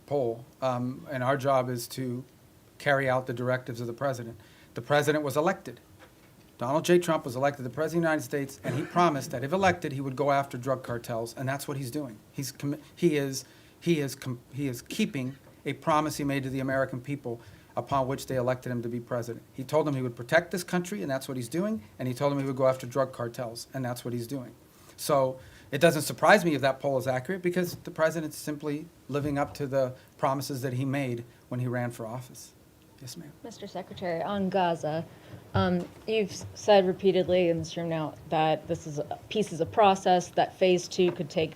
poll, and our job is to carry out the directives of the president. The president was elected. Donald J. Trump was elected the President of the United States, and he promised that if elected, he would go after drug cartels, and that's what he's doing. He is keeping a promise he made to the American people upon which they elected him to be president. He told them he would protect this country, and that's what he's doing, and he told them he would go after drug cartels, and that's what he's doing. So it doesn't surprise me if that poll is accurate, because the president's simply living up to the promises that he made when he ran for office. Yes, ma'am. Mr. Secretary, on Gaza, you've said repeatedly in this room now that this is peace is a process, that phase 2 could take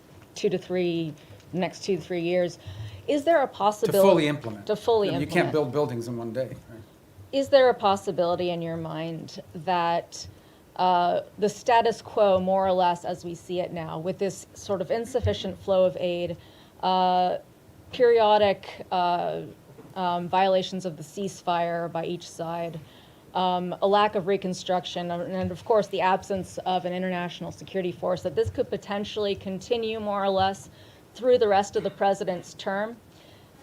next 2 to 3 years. Is there a possibility? To fully implement. To fully You implement. can't build buildings in one day. Right? Is there a possibility in your mind that the status quo, more or less as we see it now, with this sort of insufficient flow of aid, periodic violations of the ceasefire by each side, a lack of reconstruction, and of course the absence of an international security force, that this could potentially continue more or less through the rest of the president's term?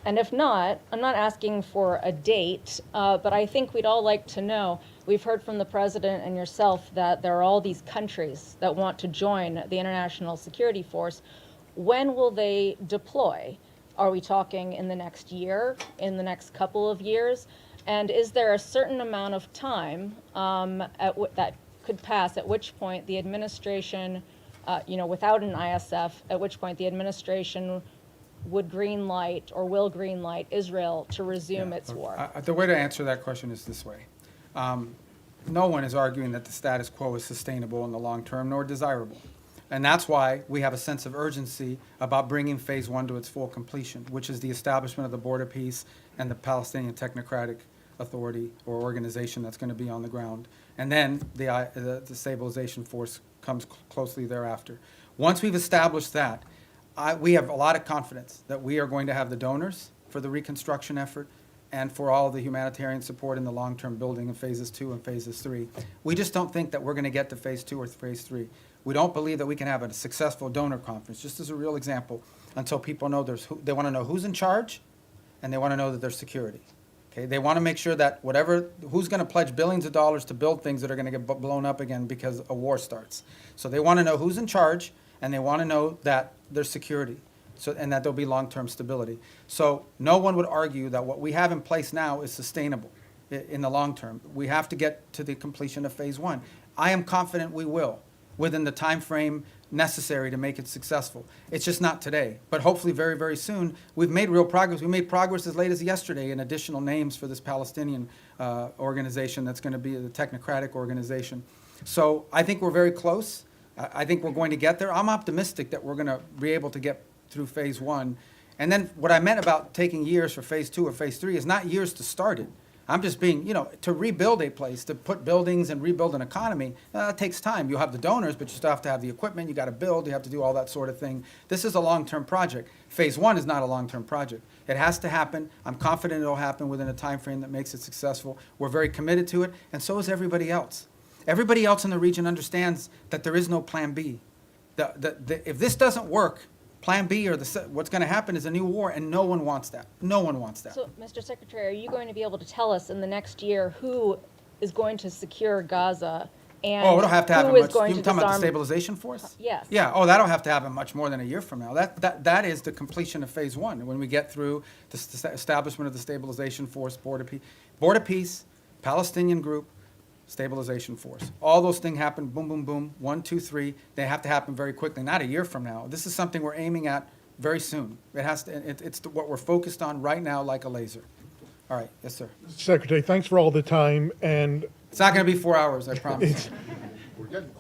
And if not, I'm not asking for a date, but I think we'd all like to know. We've heard from the president and yourself that there are all these countries that want to join the international security force. When will they deploy? Are we talking in the next year, in the next couple of years? And is there a certain amount of time that could pass at which point the administration, without an ISF, at which point the administration would green light or will green light Israel to resume its war? The way to answer that question is this way. No one is arguing that the status quo is sustainable in the long term nor desirable. And that's why we have a sense of urgency about bringing phase 1 to its full completion, which is the establishment of the border peace and the Palestinian Technocratic Authority or organization that's going to be on the ground. And then the stabilization force comes closely thereafter. Once we've established that, we have a lot of confidence that we are going to have the donors for the reconstruction effort and for all of the humanitarian support in the long-term building of phases 2 and phases 3. We just don't think that we're going to get to phase 2 or phase 3. We don't believe that we can have a successful donor conference, just as a real example, until people know they want to know who's in charge, and they want to know that there's security. Okay? They want to make sure that who's going to pledge billions of dollars to build things that are going to get blown up again because a war starts. So they want to know who's in charge, and they want to know that there's security, and that there'll be long-term stability. So no one would argue that what we have in place now is sustainable in the long term. We have to get to the completion of phase 1. I am confident we will, within the time frame necessary to make it successful. It's just not today, but hopefully very, very soon. We've made real progress. We made progress as late as yesterday in additional names for this Palestinian organization that's going to be the technocratic organization. So I think we're very close. I think we're going to get there. I'm optimistic that we're going to be able to get through phase 1. And then what I meant about taking years for phase 2 or phase 3 is not years to start it. I'm just being, to rebuild a place, to put buildings and rebuild an economy, it takes time. You'll have the donors, but you still have to have the equipment. You got to build. You have to do all that sort of thing. This is a long-term project. Phase 1 is not a long-term project. It has to happen. I'm confident it'll happen within a time frame that makes it successful. We're very committed to it, and so is everybody else. Everybody else in the region understands that there is no plan B. If this doesn't work, plan B or what's going to happen is a new war, and no one wants that. No one wants that. So, Mr. Secretary, are you going to be able to tell us in the next year who is going to secure Gaza and it'll have to happen who is much. going You're to talking about the disarm? stabilization force? Yes. Yeah. Oh, that'll have to happen much more than a year from now. That is the completion of phase 1. When we get through the establishment of the stabilization force, border peace, Palestinian group, stabilization force. All those things happen, boom, boom, boom, 1, 2, 3. They have to happen very quickly, not a year from now. This is something we're aiming at very soon. It's what we're focused on right now like a laser. All right, yes, sir. Secretary, thanks for all the time, and It's not going to be 4 hours, I promise. We're getting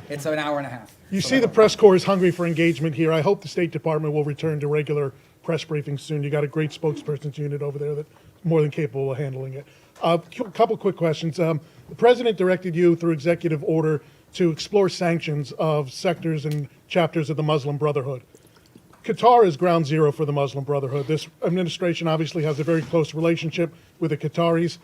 It's an hour and a half. you see the press corps is hungry for engagement here. I hope the State Department will return to regular press briefings soon. You got a great spokesperson's unit over there that's more than capable of handling it. A couple quick questions. The President directed you through executive order to explore sanctions of sectors and chapters of the Muslim Brotherhood. Qatar is ground zero for the Muslim Brotherhood. This administration obviously has a very close relationship with the Qataris.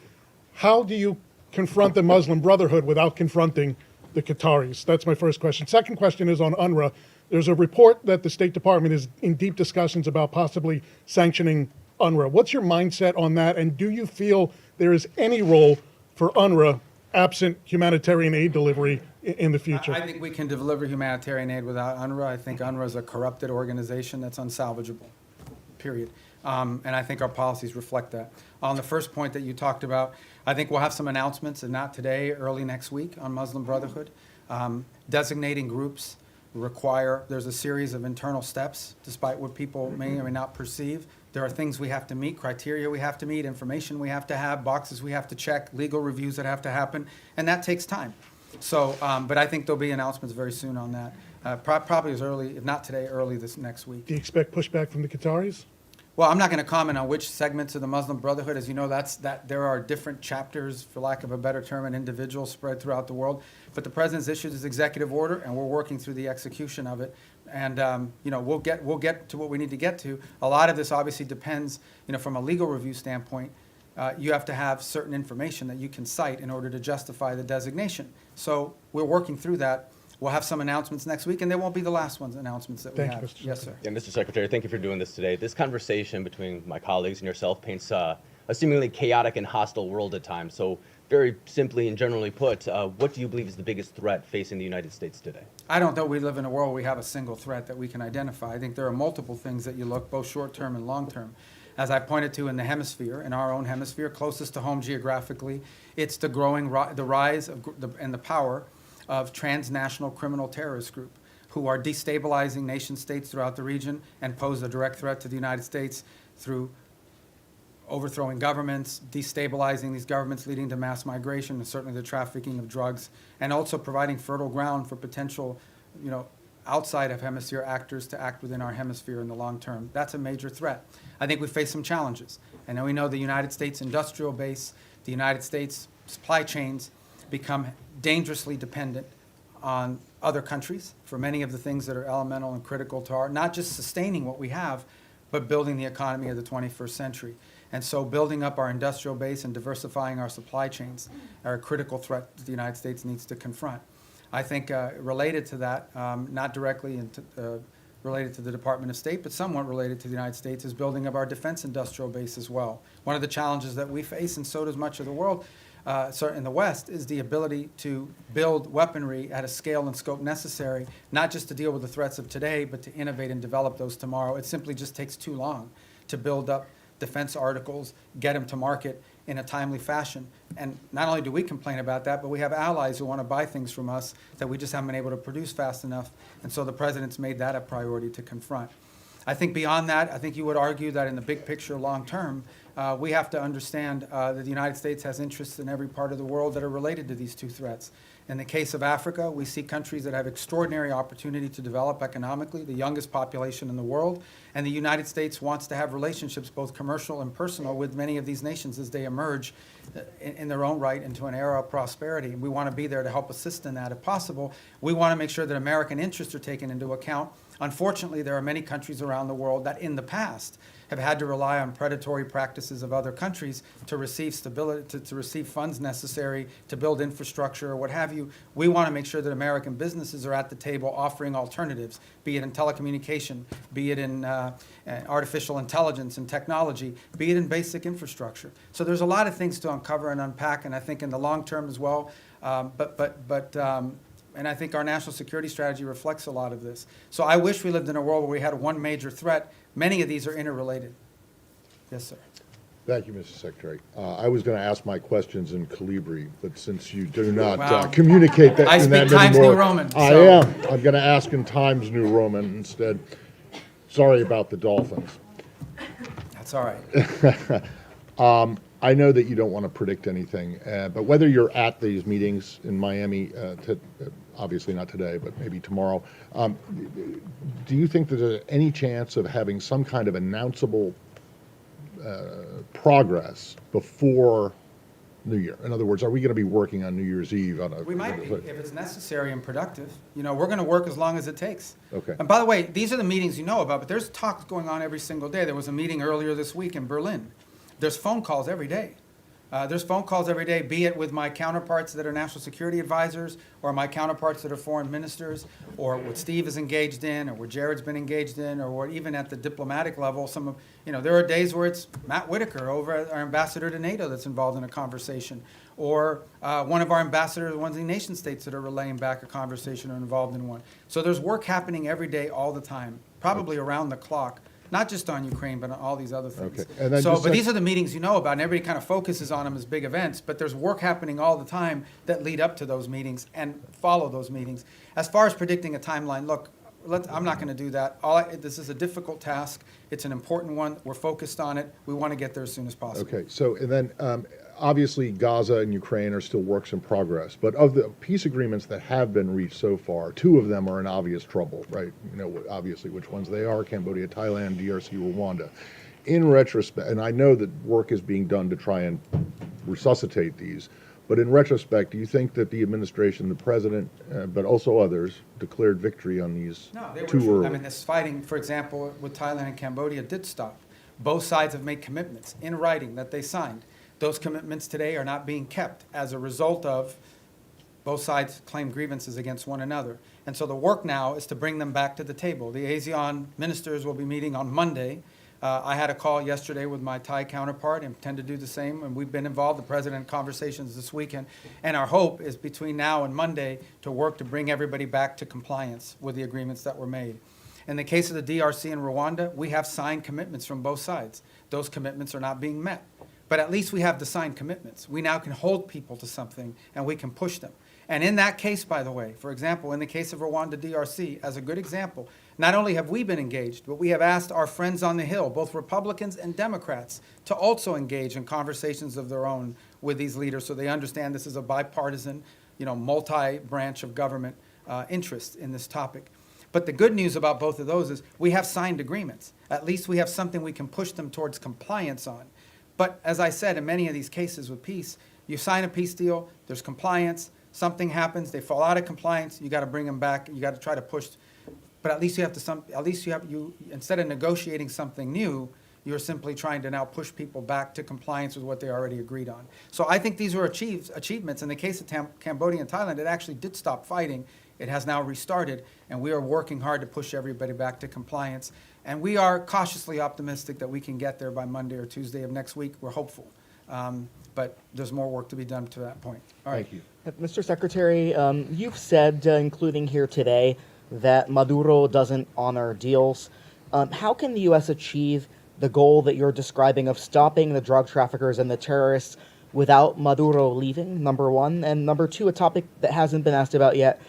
How do you confront the Muslim Brotherhood without confronting the Qataris? That's my first question. Second question is on UNRWA. There's a report that the State Department is in deep discussions about possibly sanctioning UNRWA. What's your mindset on that? And do you feel there is any role for UNRWA absent humanitarian aid delivery in the future? I think we can deliver humanitarian aid without UNRWA. I think UNRWA is a corrupted organization that's unsalvageable, period. And I think our policies reflect that. On the first point that you talked about, I think we'll have some announcements, and not today, early next week, on Muslim Brotherhood. Designating groups there's a series of internal steps, despite what people may or may not perceive. There are things we have to meet, criteria we have to meet, information we have to have, boxes we have to check, legal reviews that have to happen, and that takes time. So, but I think there'll be announcements very soon on that, probably as early, if not today, early this next week. Do you expect pushback from the Qataris? Well, I'm not going to comment on which segments of the Muslim Brotherhood. As you know, there are different chapters, for lack of a better term, and individuals spread throughout the world. But the president's issued his executive order, and we're working through the execution of it. And we'll get to what we need to get to. A lot of this obviously depends, from a legal review standpoint. You have to have certain information that you can cite in order to justify the designation. So we're working through that. We'll have some announcements next week, and they won't be the last announcements that we Thank you, have. Mr. Yes, sir. Yeah, Mr. Secretary, thank you for doing this today. This conversation between my colleagues and yourself paints a seemingly chaotic and hostile world at times. So very simply and generally put, what do you believe is the biggest threat facing the United States today? I don't know we live in a world where we have a single threat that we can identify. I think there are multiple things that you look, both short-term and long-term. As I pointed to in the hemisphere, in our own hemisphere, closest to home geographically, it's the growing, the rise of and the power of transnational criminal terrorist group who are destabilizing nation states throughout the region and pose a direct threat to the United States through overthrowing governments, destabilizing these governments, leading to mass migration, and certainly the trafficking of drugs, and also providing fertile ground for potential, outside of hemisphere actors to act within our hemisphere in the long term. That's a major threat. I think we face some challenges. And we know the United States industrial base, the United States supply chains become dangerously dependent on other countries for many of the things that are elemental and critical to our, not just sustaining what we have, but building the economy of the 21st century. And so building up our industrial base and diversifying our supply chains are a critical threat that the United States needs to confront. I think related to that, not directly related to the Department of State, but somewhat related to the United States, is building up our defense industrial base as well. One of the challenges that we face, and so does much of the world, certainly in the West, is the ability to build weaponry at a scale and scope necessary, not just to deal with the threats of today, but to innovate and develop those tomorrow. It simply just takes too long to build up defense articles, get them to market in a timely fashion. And not only do we complain about that, but we have allies who want to buy things from us that we just haven't been able to produce fast enough. And so the president's made that a priority to confront. I think beyond that, I think you would argue that in the big picture, long term, we have to understand that the United States has interests in every part of the world that are related to these two threats. In the case of Africa, we see countries that have extraordinary opportunity to develop economically, the youngest population in the world, and the United States wants to have relationships, both commercial and personal, with many of these nations as they emerge in their own right into an era of prosperity. And we want to be there to help assist in that if possible. We want to make sure that American interests are taken into account. Unfortunately, there are many countries around the world that in the past have had to rely on predatory practices of other countries to receive stability, to receive funds necessary to build infrastructure or what have you. We want to make sure that American businesses are at the table offering alternatives, be it in telecommunication, be it in artificial intelligence and technology, be it in basic infrastructure. So there's a lot of things to uncover and unpack, and I think in the long term as well. And I think our national security strategy reflects a lot of this. So I wish we lived in a world where we had one major threat. Many of these are interrelated. Yes, sir. Thank you, Mr. Secretary. I was going to ask my questions in Calibri, but since you do not Wow. communicate that I in that speak Times New anymore, Roman, I so- am. I'm going to ask in Times New Roman instead. Sorry about the Dolphins. That's all right. I know that you don't want to predict anything, but whether you're at these meetings in Miami, obviously not today, but maybe tomorrow, do you think that there's any chance of having some kind of announceable progress before New Year? In other words, are we going to be working on New Year's Eve? We might be, if it's necessary and productive. We're going to work as long as it takes. Okay. And by the way, these are the meetings you know about, but there's talks going on every single day. There was a meeting earlier this week in Berlin. There's phone calls every day There's phone calls every day, be it with my counterparts that are national security advisors, or my counterparts that are foreign ministers, or what Steve is engaged in, or what Jared's been engaged in, or what even at the diplomatic level, there are days where it's Matt Whitaker, our ambassador to NATO, that's involved in a conversation, or one of our ambassadors, ones in the nation states that are relaying back a conversation or involved in one. So there's work happening every day, all the time, probably around the clock. Not just on Ukraine, but on all these other things. Okay. And then But these are the meetings you know about, and everybody kind of focuses on them as big events, but there's work happening all the time that lead up to those meetings and follow those meetings. As far as predicting a timeline, look, I'm not going to do that. This is a difficult task. It's an important one. We're focused on it. We want to get there as soon as possible. Okay, so, and then obviously Gaza and Ukraine are still works in progress, but of the peace agreements that have been reached so far, 2 of them are in obvious trouble, right? You know, obviously which ones they are: Cambodia, Thailand, DRC, Rwanda. In retrospect, and I know that work is being done to try and resuscitate these, but in retrospect, do you think that the administration, the president, but also others, declared victory on these No, too early? I mean, this fighting, for example, with Thailand and Cambodia did stop. Both sides have made commitments in writing that they signed. Those commitments today are not being kept as a result of both sides claim grievances against one another. And so the work now is to bring them back to the table. The ASEAN ministers will be meeting on Monday. I had a call yesterday with my Thai counterpart and intend to do the same, and we've been involved, the president, in conversations this weekend. And our hope is between now and Monday to work to bring everybody back to compliance with the agreements that were made. In the case of the DRC and Rwanda, we have signed commitments from both sides. Those commitments are not being met. But at least we have the signed commitments. We now can hold people to something, and we can push them. And in that case, by the way, for example, in the case of Rwanda DRC, as a good example, not only have we been engaged, but we have asked our friends on the Hill, both Republicans and Democrats, to also engage in conversations of their own with these leaders so they understand this is a bipartisan, multi-branch of government interest in this topic. But the good news about both of those is we have signed agreements. At least we have something we can push them towards compliance on. But as I said, in many of these cases with peace, you sign a peace deal, there's compliance, something happens, they fall out of compliance, you got to bring them back, you got to try to push. But at least instead of negotiating something new, you're simply trying to now push people back to compliance with what they already agreed on. So I think these were achievements. In the case of Cambodia and Thailand, it actually did stop fighting. It has now restarted, and we are working hard to push everybody back to compliance. And we are cautiously optimistic that we can get there by Monday or Tuesday of next week. We're hopeful. But there's more work to be done to that point. All right. Thank you. Mr. Secretary, you've said, including here today, that Maduro doesn't honor deals. How can the U.S. achieve the goal that you're describing of stopping the drug traffickers and the terrorists without Maduro leaving, number one? And number two, a topic that hasn't been asked about yet,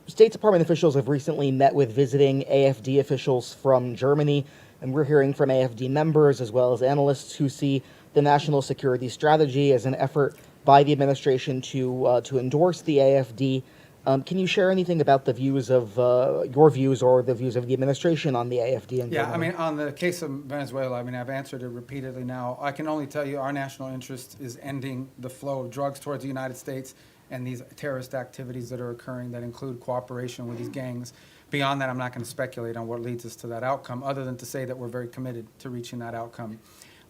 State Department officials have recently met with visiting AFD officials from Germany, and we're hearing from AFD members as well as analysts who see the national security strategy as an effort by the administration to endorse the AFD. Can you share anything about the views of your views or the views of the administration on the AFD in Germany? Yeah, I mean, on the case of Venezuela, I've answered it repeatedly now. I can only tell you our national interest is ending the flow of drugs towards the United States and these terrorist activities that are occurring that include cooperation with these gangs. Beyond that, I'm not going to speculate on what leads us to that outcome, other than to say that we're very committed to reaching that outcome.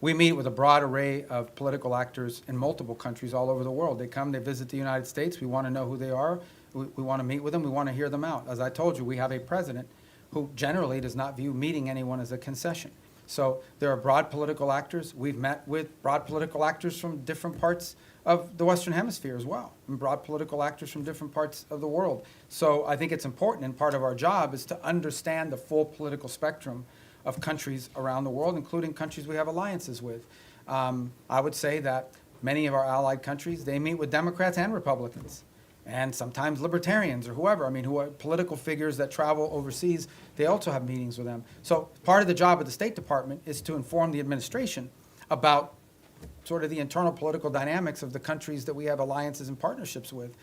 We meet with a broad array of political actors in multiple countries all over the world. They come, they visit the United States. We want to know who they are. We want to meet with them. We want to hear them out. As I told you, we have a president who generally does not view meeting anyone as a concession. So there are broad political actors. We've met with broad political actors from different parts of the Western Hemisphere as well, and broad political actors from different parts of the world. So I think it's important, and part of our job is to understand the full political spectrum of countries around the world, including countries we have alliances with. I would say that many of our allied countries, they meet with Democrats and Republicans, and sometimes libertarians or whoever. Who are political figures that travel overseas, they also have meetings with them. So part of the job of the State Department is to inform the administration about sort of the internal political dynamics of the countries that we have alliances and partnerships with.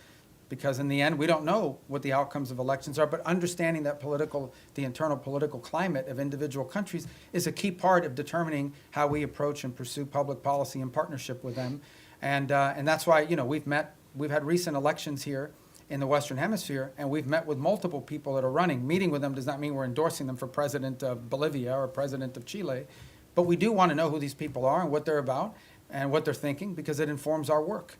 Because in the end, we don't know what the outcomes of elections are, but understanding that the internal political climate of individual countries is a key part of determining how we approach and pursue public policy in partnership with them. And that's why, we've had recent elections here in the Western Hemisphere, and we've met with multiple people that are running. Meeting with them does not mean we're endorsing them for president of Bolivia or president of Chile, but we do want to know who these people are and what they're about. and what they're thinking because it informs our work.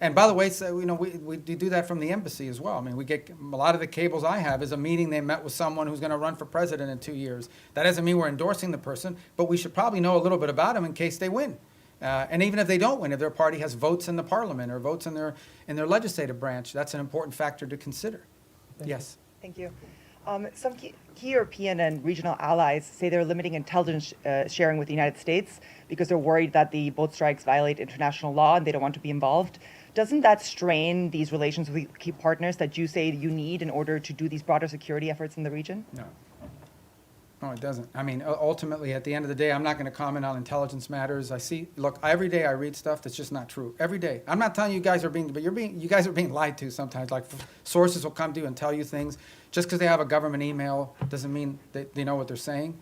And by the way, so, we do that from the embassy as well. I mean, we get a lot of the cables I have is a meeting they met with someone who's going to run for president in 2 years. That doesn't mean we're endorsing the person, but we should probably know a little bit about them in case they win. And even if they don't win, if their party has votes in the parliament or votes in their legislative branch, that's an important factor to consider. Yes. Thank you. Some key European and regional allies say they're limiting intelligence sharing with the United States because they're worried that the boat strikes violate international law and they don't want to be involved. Doesn't that strain these relations with key partners that you say you need in order to do these broader security efforts in the region? No. No, it doesn't. I mean, ultimately, at the end of the day, I'm not going to comment on intelligence matters. Look, every day I read stuff that's just not true. Every day. I'm not telling you guys but you guys are being lied to sometimes. Like, sources will come to you and tell you things. Just because they have a government email doesn't mean that they know what they're saying.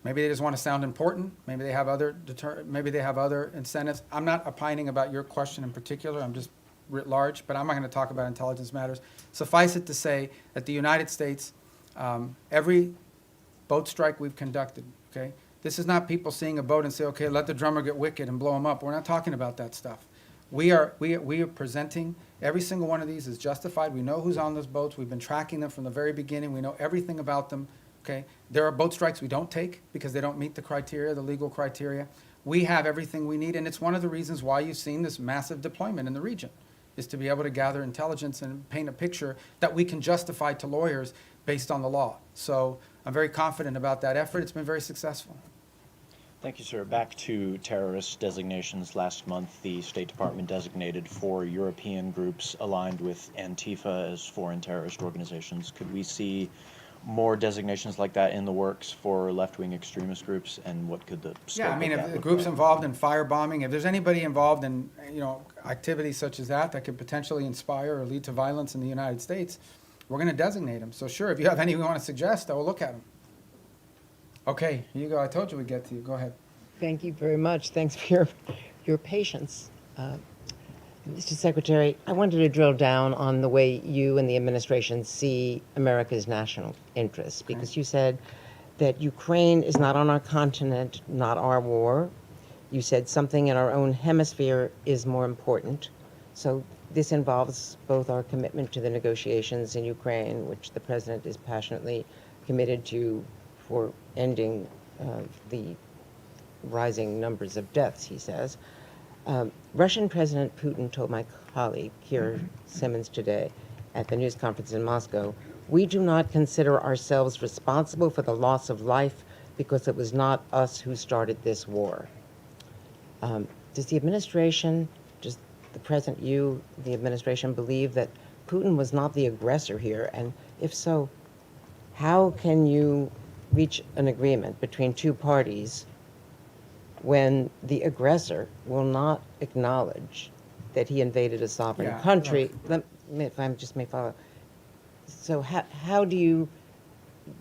Maybe they just want to sound important. Maybe they have other incentives. I'm not opining about your question in particular. I'm just writ large, but I'm not going to talk about intelligence matters. Suffice it to say that the United States, every boat strike we've conducted, okay? This is not people seeing a boat and say, okay, let the drummer get wicked and blow him up. We're not talking about that stuff. We are presenting every single one of these is justified. We know who's on those boats. We've been tracking them from the very beginning. We know everything about them. Okay, there are boat strikes we don't take because they don't meet the criteria, the legal criteria. We have everything we need, and it's one of the reasons why you've seen this massive deployment in the region, is to be able to gather intelligence and paint a picture that we can justify to lawyers based on the law. So I'm very confident about that effort. It's been very successful. Thank you, sir. Back to terrorist designations. Last month, the State Department designated 4 European groups aligned with Antifa as foreign terrorist organizations. Could we see more designations like that in the works for left-wing extremist groups, and what could the scope Yeah, I mean, of if that the look group's like? involved in firebombing, if there's anybody involved in, activities such as that could potentially inspire or lead to violence in the United States, we're going to designate them. So sure, if you have any we want to suggest, I will look at them. Okay, here you go. I told you we'd get to you. Go ahead. Thank you very much. Thanks for your patience. Mr. Secretary, I wanted to drill down on the way you and the administration see America's national interests, because you said that Ukraine is not on our continent, not our war. You said something in our own hemisphere is more important. So this involves both our commitment to the negotiations in Ukraine, which the president is passionately committed to, for ending the rising numbers of deaths, he says. Russian President Putin told my colleague, Keir Simmons, today at the news conference in Moscow, "We do not consider ourselves responsible for the loss of life because it was not us who started this war." Does the administration, does the President, you, the administration, believe that Putin was not the aggressor here? And if so, how can you reach an agreement between two parties when the aggressor will not acknowledge that he invaded a sovereign Yeah, country? If I just may follow. So how do you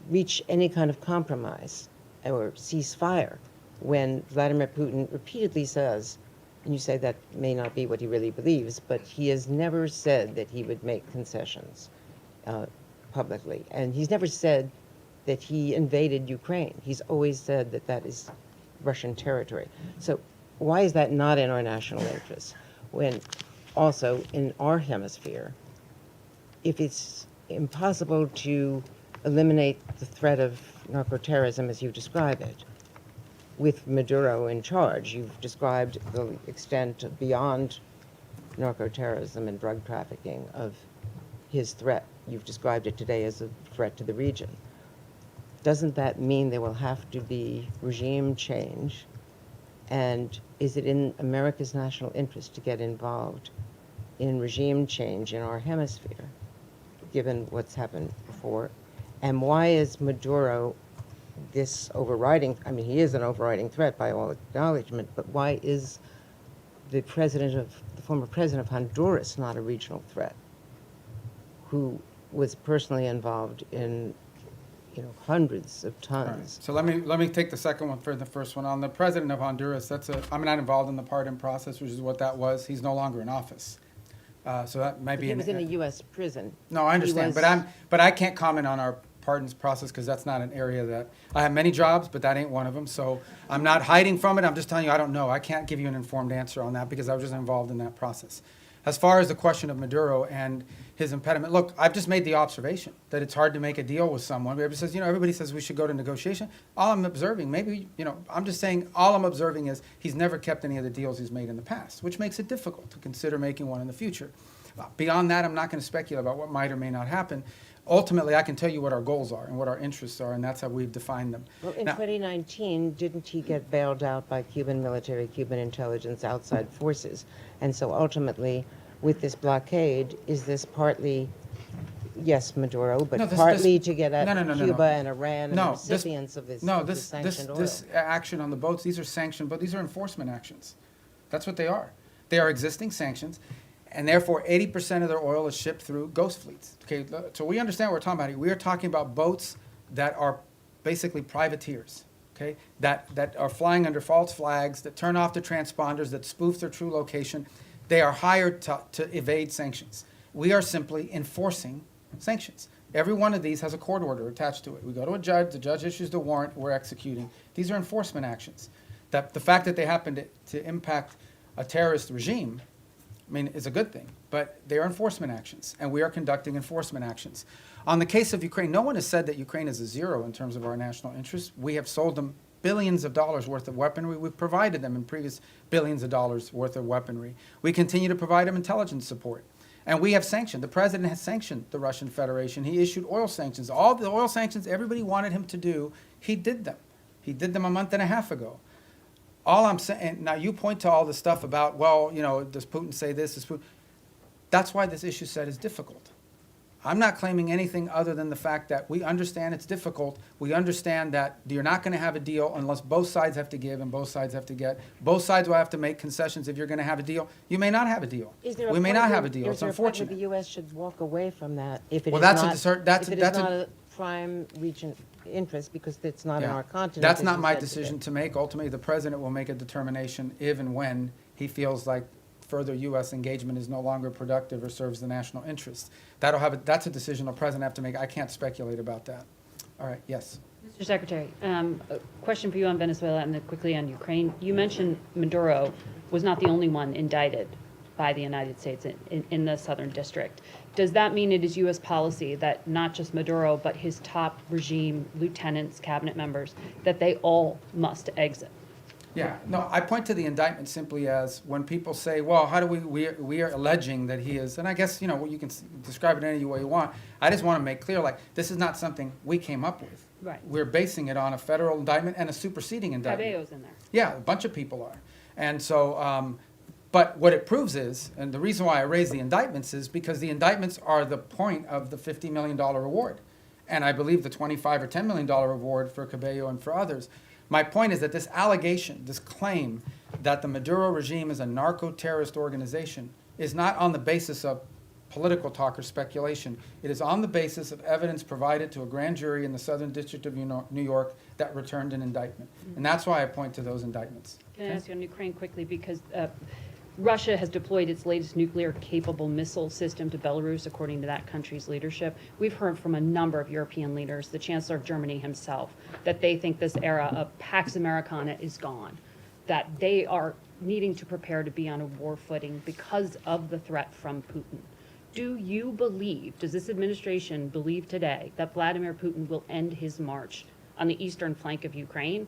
reach any kind of compromise or ceasefire when Vladimir Putin repeatedly says, and you say that may not be what he really believes, but he has never said that he would make concessions publicly. And he's never said that he invaded Ukraine. He's always said that that is Russian territory. So why is that not in our national interest? When also in our hemisphere, if it's impossible to eliminate the threat of narco-terrorism as you describe it, with Maduro in charge, you've described the extent beyond narco-terrorism and drug trafficking of his threat. You've described it today as a threat to the region. Doesn't that mean there will have to be regime change? And is it in America's national interest to get involved in regime change in our hemisphere, given what's happened before? And why is Maduro this overriding, I mean, he is an overriding threat by all acknowledgement, but why is the former president of Honduras not a regional threat, who was personally involved in hundreds of tons? All right. So let me take the second one for the first one. On the president of Honduras, I'm not involved in the pardon process, which is what that was. He's no longer in office. So that might be. He was in a U.S. prison. No, I understand, but I can't comment on our pardons process because that's not an area that, I have many jobs, but that ain't one of them. So I'm not hiding from it. I'm just telling you I don't know. I can't give you an informed answer on that because I was just involved in that process. As far as the question of Maduro and his impediment, look, I've just made the observation that it's hard to make a deal with someone. Everybody says, everybody says we should go to negotiation. All I'm observing, maybe, I'm just saying all I'm observing is he's never kept any of the deals he's made in the past, which makes it difficult to consider making one in the future. Beyond that, I'm not going to speculate about what might or may not happen. Ultimately, I can tell you what our goals are and what our interests are, and that's how we've defined them. Well, in Now- 2019, didn't he get bailed out by Cuban military, Cuban intelligence, outside forces? And so ultimately, with this blockade, is this partly, yes, Maduro, but No, this- partly this- to get at no. Cuba and Iran and the No, this- recipients of this, No, of this sanctioned oil? this action on the boats, these are sanctioned, but these are enforcement actions. That's what they are. They are existing sanctions, and therefore 80% of their oil is shipped through ghost fleets. Okay, so we understand what we're talking about here. We are talking about boats that are basically privateers, okay, that are flying under false flags, that turn off the transponders, that spoof their true location. They are hired to evade sanctions. We are simply enforcing sanctions. Every one of these has a court order attached to it. We go to a judge, the judge issues the warrant, we're executing. These are enforcement actions. That the fact that they happen to impact a terrorist regime, is a good thing, but they are enforcement actions, and we are conducting enforcement actions. On the case of Ukraine, no one has said that Ukraine is a zero in terms of our national interests. We have sold them billions of dollars worth of weaponry. We've provided them in previous billions of dollars worth of weaponry. We continue to provide them intelligence support. And we have sanctioned. The president has sanctioned the Russian Federation. He issued oil sanctions. All the oil sanctions everybody wanted him to do, he did them. He did them a month and a half ago. All I'm saying, now you point to all the stuff about, does Putin say this? Does Putin? That's why this issue set is difficult. I'm not claiming anything other than the fact that we understand it's difficult. We understand that you're not going to have a deal unless both sides have to give and both sides have to get. Both sides will have to make concessions if you're going to have a deal. You may not have a deal. We may not have a deal. It's unfortunate. The U.S. should walk away from that if it Well, is that's not a prime region interest because it's not in our continent. That's as not you my said decision today. to make. Ultimately, the president will make a determination if and when he feels like further U.S. engagement is no longer productive or serves the national interest. That's a decision the president have to make. I can't speculate about that. All right, yes. Mr. Secretary, a question for you on Venezuela and then quickly on Ukraine. You mentioned Maduro was not the only one indicted by the United States in the Southern District. Does that mean it is U.S. policy that not just Maduro, but his top regime, lieutenants, cabinet members, that they all must exit? Yeah, no, I point to the indictment simply as when people say, well, how do we are alleging that he is, and I guess, you can describe it any way you want. I just want to make clear, this is not something we came up with. Right. We're basing it on a federal indictment and a superseding indictment. Cabello's in there. Yeah, a bunch of people are. And so, but what it proves is, and the reason why I raise the indictments is because the indictments are the point of the $50 million reward. And I believe the $25 or $10 million reward for Cabello and for others. My point is that this allegation, this claim that the Maduro regime is a narco-terrorist organization is not on the basis of political talk or speculation. It is on the basis of evidence provided to a grand jury in the Southern District of New York that returned an indictment. And that's why I point to those indictments. Can I ask you on Ukraine quickly, because Russia has deployed its latest nuclear-capable missile system to Belarus, according to that country's leadership. We've heard from a number of European leaders, the Chancellor of Germany himself, that they think this era of Pax Americana is gone, that they are needing to prepare to be on a war footing because of the threat from Putin. Do you believe, does this administration believe today, that Vladimir Putin will end his march on the eastern flank of Ukraine?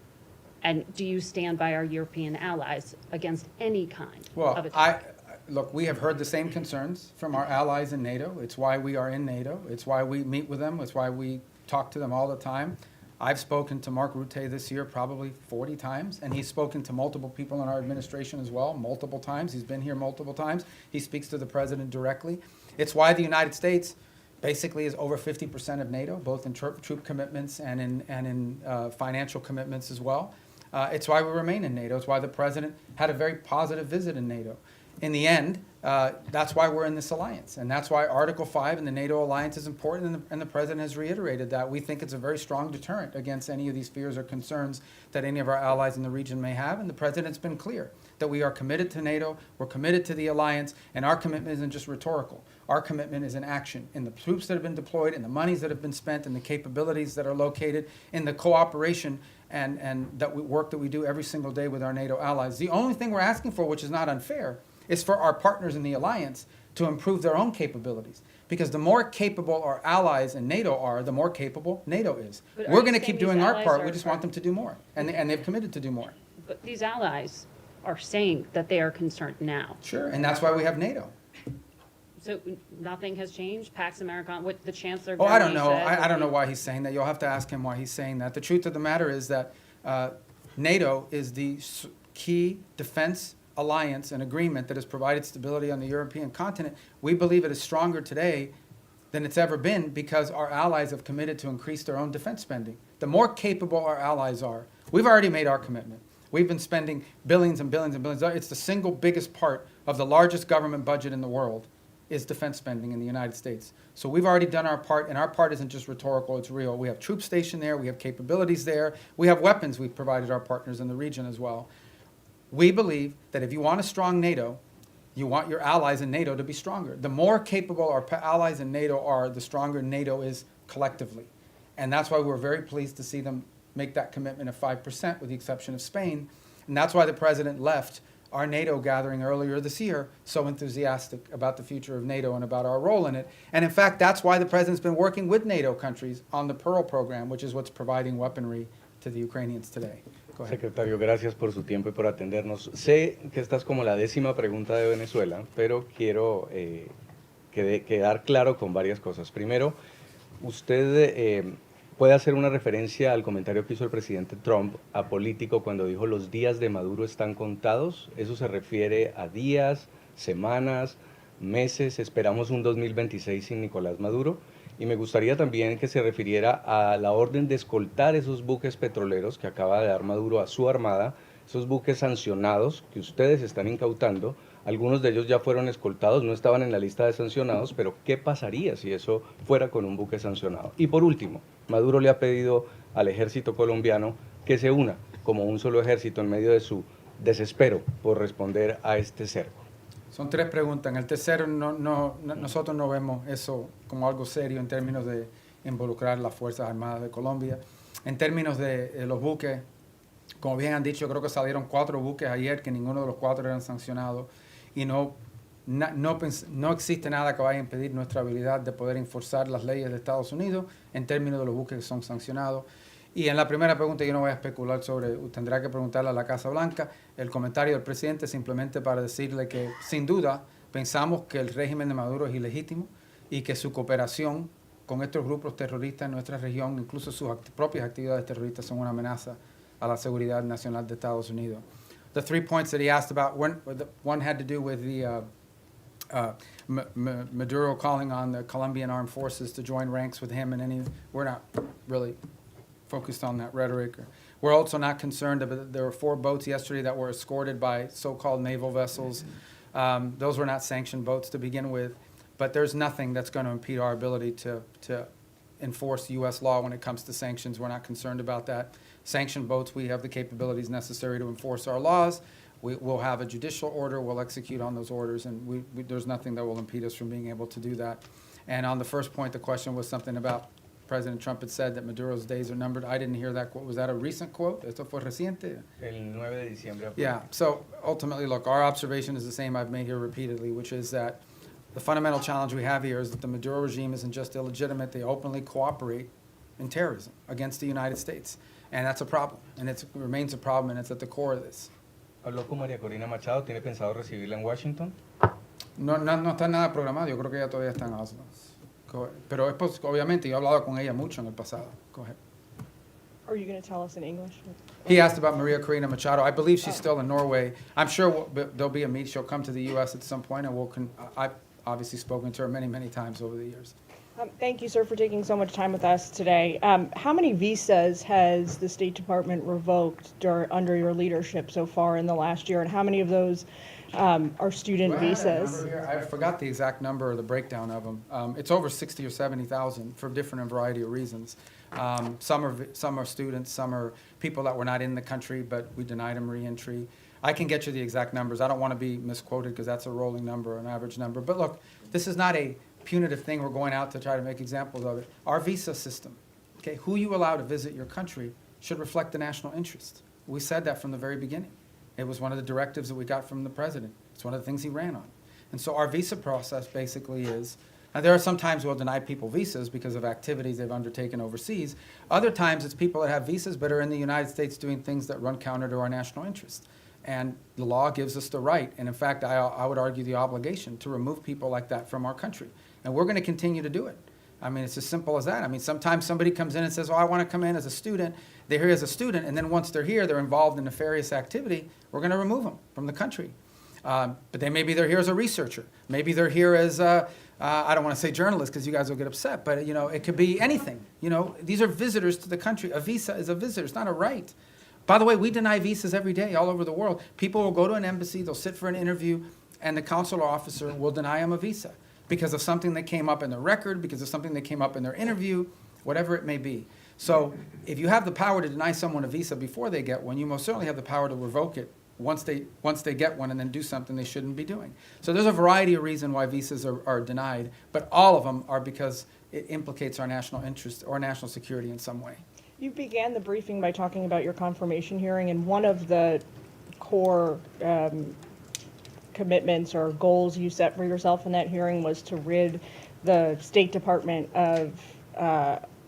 And do you stand by our European allies against any kind of attack? Look, we have heard the same concerns from our allies in NATO. It's why we are in NATO. It's why we meet with them. It's why we talk to them all the time. I've spoken to Mark Rutte this year probably 40 times, and he's spoken to multiple people in our administration as well, multiple times. He's been here multiple times. He speaks to the president directly. It's why the United States basically is over 50% of NATO, both in troop commitments and in financial commitments as well. It's why we remain in NATO. It's why the president had a very positive visit in NATO. in the end, that's why we're in this alliance. And that's why Article 5 in the NATO alliance is important, and the President has reiterated that. We think it's a very strong deterrent against any of these fears or concerns that any of our allies in the region may have. And the President's been clear that we are committed to NATO, we're committed to the alliance, and our commitment isn't just rhetorical. Our commitment is in action, in the troops that have been deployed, in the monies that have been spent, in the capabilities that are located, in the cooperation and work that we do every single day with our NATO allies. The only thing we're asking for, which is not unfair, is for our partners in the alliance to improve their own capabilities. Because the more capable our allies in NATO are, the more capable NATO is. But are We're you going to saying keep these doing our allies part. are- We just want them to do more. And they've committed to do more. But these allies are saying that they are concerned now. Sure. And that's why we have NATO. So nothing has changed? Pax Americana, what the Chancellor Oh, I don't Germany know. said I that don't know they- why he's saying that. You'll have to ask him why he's saying that. The truth of the matter is that NATO is the key defense alliance and agreement that has provided stability on the European continent. We believe it is stronger today than it's ever been because our allies have committed to increase their own defense spending. The more capable our allies are, we've already made our commitment. We've been spending billions and billions and billions. It's the single biggest part of the largest government budget in the world is defense spending in the United States. So we've already done our part, and our part isn't just rhetorical, it's real. We have troops stationed there, we have capabilities there, we have weapons we've provided our partners in the region as well. We believe that if you want a strong NATO, you want your allies in NATO to be stronger. The more capable our allies in NATO are, the stronger NATO is collectively. And that's why we're very pleased to see them make that commitment of 5%, with the exception of Spain. And that's why the President left our NATO gathering earlier this year so enthusiastic about the future of NATO and about our role in it. And in fact, that's why the President's been working with NATO countries on the Pearl program, which is what's providing weaponry to the Ukrainians today. Go ahead. Secretario, gracias por su tiempo y por atendernos. Sé que esta es como la 10ª pregunta de Venezuela, pero quiero quedar claro con varias cosas. Primero, usted puede hacer una referencia al comentario que hizo el presidente Trump apolítico cuando dijo los días de Maduro están contados. ¿Eso se refiere a días, semanas, meses? Esperamos un 2026 sin Nicolás Maduro. Y me gustaría también que se refiriera a la orden de escoltar esos buques petroleros que acaba de dar Maduro a su armada, esos buques sancionados que ustedes están incautando. Algunos de ellos ya fueron escoltados, no estaban en la lista de sancionados, pero ¿qué pasaría si eso fuera con un buque sancionado? Y por último, Maduro le ha pedido al ejército colombiano que se una como un solo ejército en medio de su desespero por responder a este cerco. Son 3 preguntas. En el tercero, nosotros no vemos eso como algo serio en términos de involucrar las Fuerzas Armadas de Colombia. En términos de los buques, como bien han dicho, creo que salieron 4 buques ayer, que ninguno de los 4 eran sancionados. Y no existe nada que vaya a impedir nuestra habilidad de poder enforzar las leyes de Estados Unidos en términos de los buques que son sancionados. Y en la primera pregunta yo no voy a especular sobre, tendrá que preguntarle a la Casa Blanca. El comentario del presidente simplemente para decirle que sin duda pensamos que el régimen de Maduro es ilegítimo y que su cooperación con estos grupos terroristas en nuestra región, incluso sus propias actividades terroristas, son una amenaza a la seguridad nacional de Estados Unidos. The 3 points that he asked about, one had to do with the Maduro calling on the Colombian armed forces to join ranks with him, and we're not really focused on that rhetoric. We're also not concerned about, there were 4 boats yesterday that were escorted by so-called naval vessels. Those were not sanctioned boats to begin with, but there's nothing that's going to impede our ability to enforce U.S. law when it comes to sanctions. We're not concerned about that. Sanctioned boats, we have the capabilities necessary to enforce our laws. We'll have a judicial order, we'll execute on those orders, and there's nothing that will impede us from being able to do that. And on the first point, the question was something about President Trump had said that Maduro's days are numbered. I didn't hear that quote. Was that a recent quote? ¿Esto fue reciente? El 9 de diciembre. Yeah, so ultimately, look, our observation is the same I've made here repeatedly, which is that the fundamental challenge we have here is that the Maduro regime isn't just illegitimate, they openly cooperate in terrorism against the United States. And that's a problem, and it remains a problem, and it's at the core of this. ¿Habló con María Corina Machado? ¿Tiene pensado recibirla en Washington? No está nada programado, yo creo que ella todavía está en Oslo. Pero obviamente yo he hablado con ella mucho en el pasado. Go ahead. Are you going to tell us in English? He asked about Maria Corina Machado. I believe she's still in Norway. I'm sure there'll be a meet. She'll come to the U.S. at some point, and I've obviously spoken to her many, many times over the years. Thank you, sir, for taking so much time with us today. How many visas has the State Department revoked under your leadership so far in the last year, and how many of those are student Well, I had that visas. number here. I forgot the exact number or the breakdown of them. It's over 60 or 70,000 for different variety of reasons. Some are students, some are people that were not in the country, but we denied them reentry. I can get you the exact numbers. I don't want to be misquoted because that's a rolling number, an average number. But look, this is not a punitive thing. We're going out to try to make examples of it. Our visa system, okay, who you allow to visit your country should reflect the national interest. We said that from the very beginning. It was one of the directives that we got from the president. It's one of the things he ran on. And so our visa process basically is, now there are some times we'll deny people visas because of activities they've undertaken overseas. Other times it's people that have visas but are in the United States doing things that run counter to our national interest. And the law gives us the right, and in fact, I would argue the obligation to remove people like that from our country. And we're going to continue to do it. I mean, it's as simple as that. I mean, sometimes somebody comes in and says, oh, I want to come in as a student. They're here as a student, and then once they're here, they're involved in nefarious activity. We're going to remove them from the country. But maybe they're here as a researcher. Maybe they're here as, I don't want to say journalist because you guys will get upset, but it could be anything. These are visitors to the country. A visa is a visitor. It's not a right. By the way, we deny visas every day all over the world. People will go to an embassy, they'll sit for an interview, and the consular officer will deny them a visa because of something that came up in their record, because of something that came up in their interview, whatever it may be. So if you have the power to deny someone a visa before they get one, you most certainly have the power to revoke it once they get one and then do something they shouldn't be doing. So there's a variety of reasons why visas are denied, but all of them are because it implicates our national interest or national security in some way. You began the briefing by talking about your confirmation hearing, and one of the core commitments or goals you set for yourself in that hearing was to rid the State Department of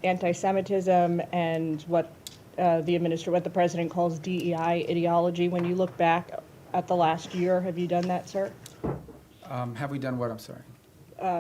anti-Semitism and what the president calls DEI ideology. When you look back at the last year, have you done that, sir? Have we done what? I'm sorry.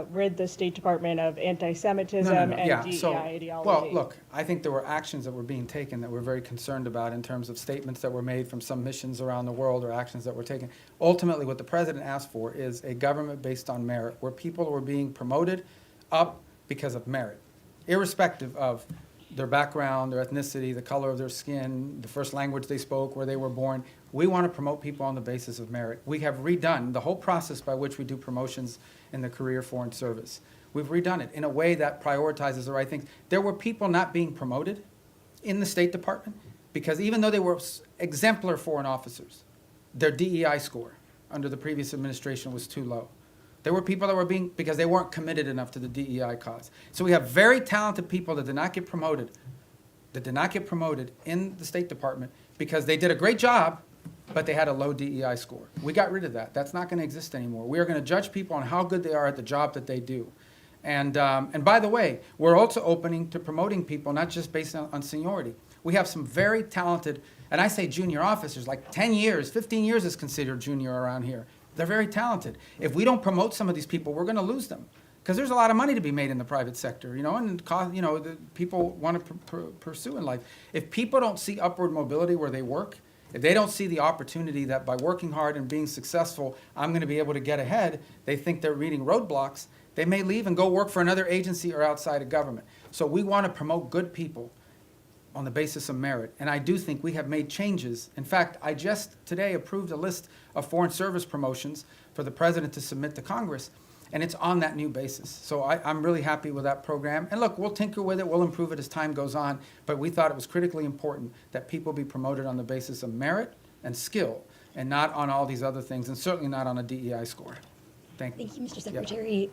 Rid the State Department of anti-Semitism and DEI ideology. Well, look, I think there were actions that were being taken that we're very concerned about in terms of statements that were made from some missions around the world or actions that were taken. Ultimately, what the president asked for is a government based on merit, where people were being promoted up because of merit, irrespective of their background, their ethnicity, the color of their skin, the first language they spoke, where they were born. We want to promote people on the basis of merit. We have redone the whole process by which we do promotions in the career foreign service. We've redone it in a way that prioritizes the right things. There were people not being promoted in the State Department because even though they were exemplar foreign officers, their DEI score under the previous administration was too low. There were people that were because they weren't committed enough to the DEI cause. So we have very talented people that did not get promoted in the State Department because they did a great job, but they had a low DEI score. We got rid of that. That's not going to exist anymore. We are going to judge people on how good they are at the job that they do. And by the way, we're also opening to promoting people, not just based on seniority. We have some very talented, and I say junior officers, like 10 years, 15 years is considered junior around here. They're very talented. If we don't promote some of these people, we're going to lose them. Because there's a lot of money to be made in the private sector, and the people want to pursue in life. If people don't see upward mobility where they work, if they don't see the opportunity that by working hard and being successful, I'm going to be able to get ahead, they think they're reading roadblocks, they may leave and go work for another agency or outside of government. So we want to promote good people on the basis of merit. And I do think we have made changes. In fact, I just today approved a list of foreign service promotions for the president to submit to Congress. And it's on that new basis. So I'm really happy with that program. And look, we'll tinker with it. We'll improve it as time goes on. But we thought it was critically important that people be promoted on the basis of merit and skill and not on all these other things, and certainly not on a DEI score. Thank you. Thank you, Mr. Secretary.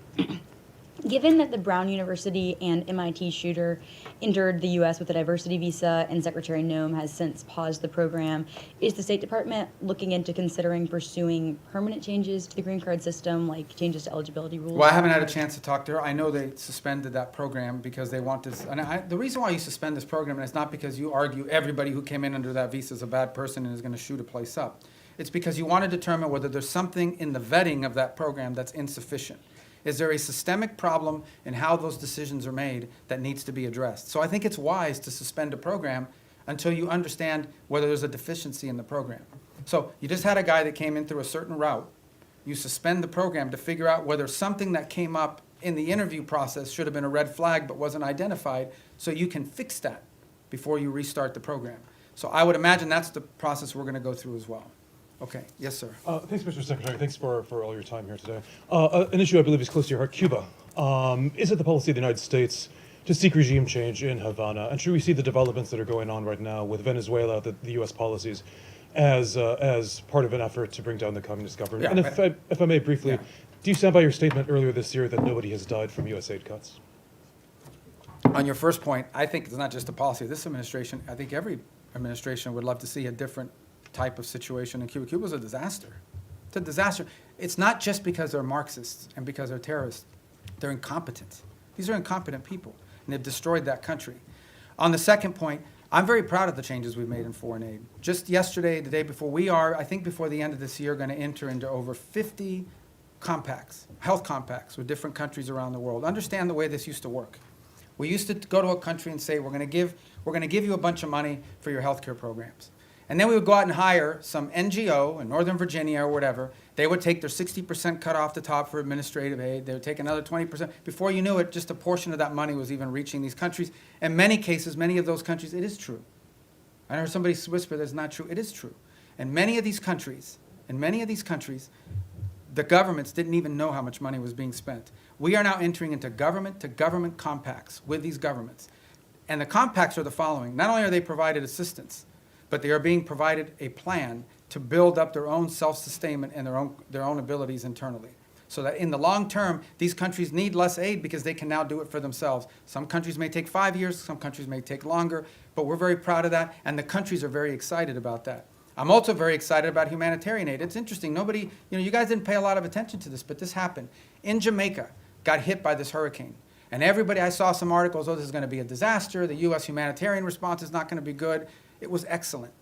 Given that the Brown University and MIT shooter entered the U.S. with a diversity visa and Secretary Noem has since paused the program, is the State Department looking into considering pursuing permanent changes to the green card system, like changes to eligibility rules? Well, I haven't had a chance to talk to her. I know they suspended that program because they want this. And the reason why you suspend this program is not because you argue everybody who came in under that visa is a bad person and is going to shoot a place up. It's because you want to determine whether there's something in the vetting of that program that's insufficient. Is there a systemic problem in how those decisions are made that needs to be addressed? So I think it's wise to suspend a program until you understand whether there's a deficiency in the program. So you just had a guy that came in through a certain route. You suspend the program to figure out whether something that came up in the interview process should have been a red flag but wasn't identified, so you can fix that before you restart the program. So I would imagine that's the process we're going to go through as well. Okay, yes, sir. Thanks, Mr. Secretary. Thanks for all your time here today. An issue I believe is close to your heart, Cuba. Is it the policy of the United States to seek regime change in Havana? And should we see the developments that are going on right now with Venezuela, the U.S. policies, as part of an effort to bring down the communist government? Yeah, And if I may briefly, yeah. do you stand by your statement earlier this year that nobody has died from U.S. aid cuts? On your first point, I think it's not just the policy of this administration. I think every administration would love to see a different type of situation in Cuba. Cuba's a disaster. It's a disaster. It's not just because they're Marxists and because they're terrorists. They're incompetent. These are incompetent people, and they've destroyed that country. On the second point, I'm very proud of the changes we've made in foreign aid. Just yesterday, the day before, we are, I think before the end of this year, going to enter into over 50 compacts, health compacts with different countries around the world. Understand the way this used to work. We used to go to a country and say, we're going to give you a bunch of money for your healthcare programs. And then we would go out and hire some NGO in Northern Virginia or whatever. They would take their 60% cut off the top for administrative aid. They would take another 20%. Before you knew it, just a portion of that money was even reaching these countries. In many cases, many of those countries, it is true. I heard somebody whisper that's not true. It is true. In many of these countries, the governments didn't even know how much money was being spent. We are now entering into government-to-government compacts with these governments. And the compacts are the following. Not only are they provided assistance, but they are being provided a plan to build up their own self-sustainment and their own abilities internally. So that in the long term, these countries need less aid because they can now do it for themselves. Some countries may take 5 years, some countries may take longer, but we're very proud of that, and the countries are very excited about that. I'm also very excited about humanitarian aid. It's interesting, nobody, you guys didn't pay a lot of attention to this, but this happened. In Jamaica, got hit by this hurricane. And everybody, I saw some articles, this is going to be a disaster, the U.S. humanitarian response is not going to be good. It was excellent.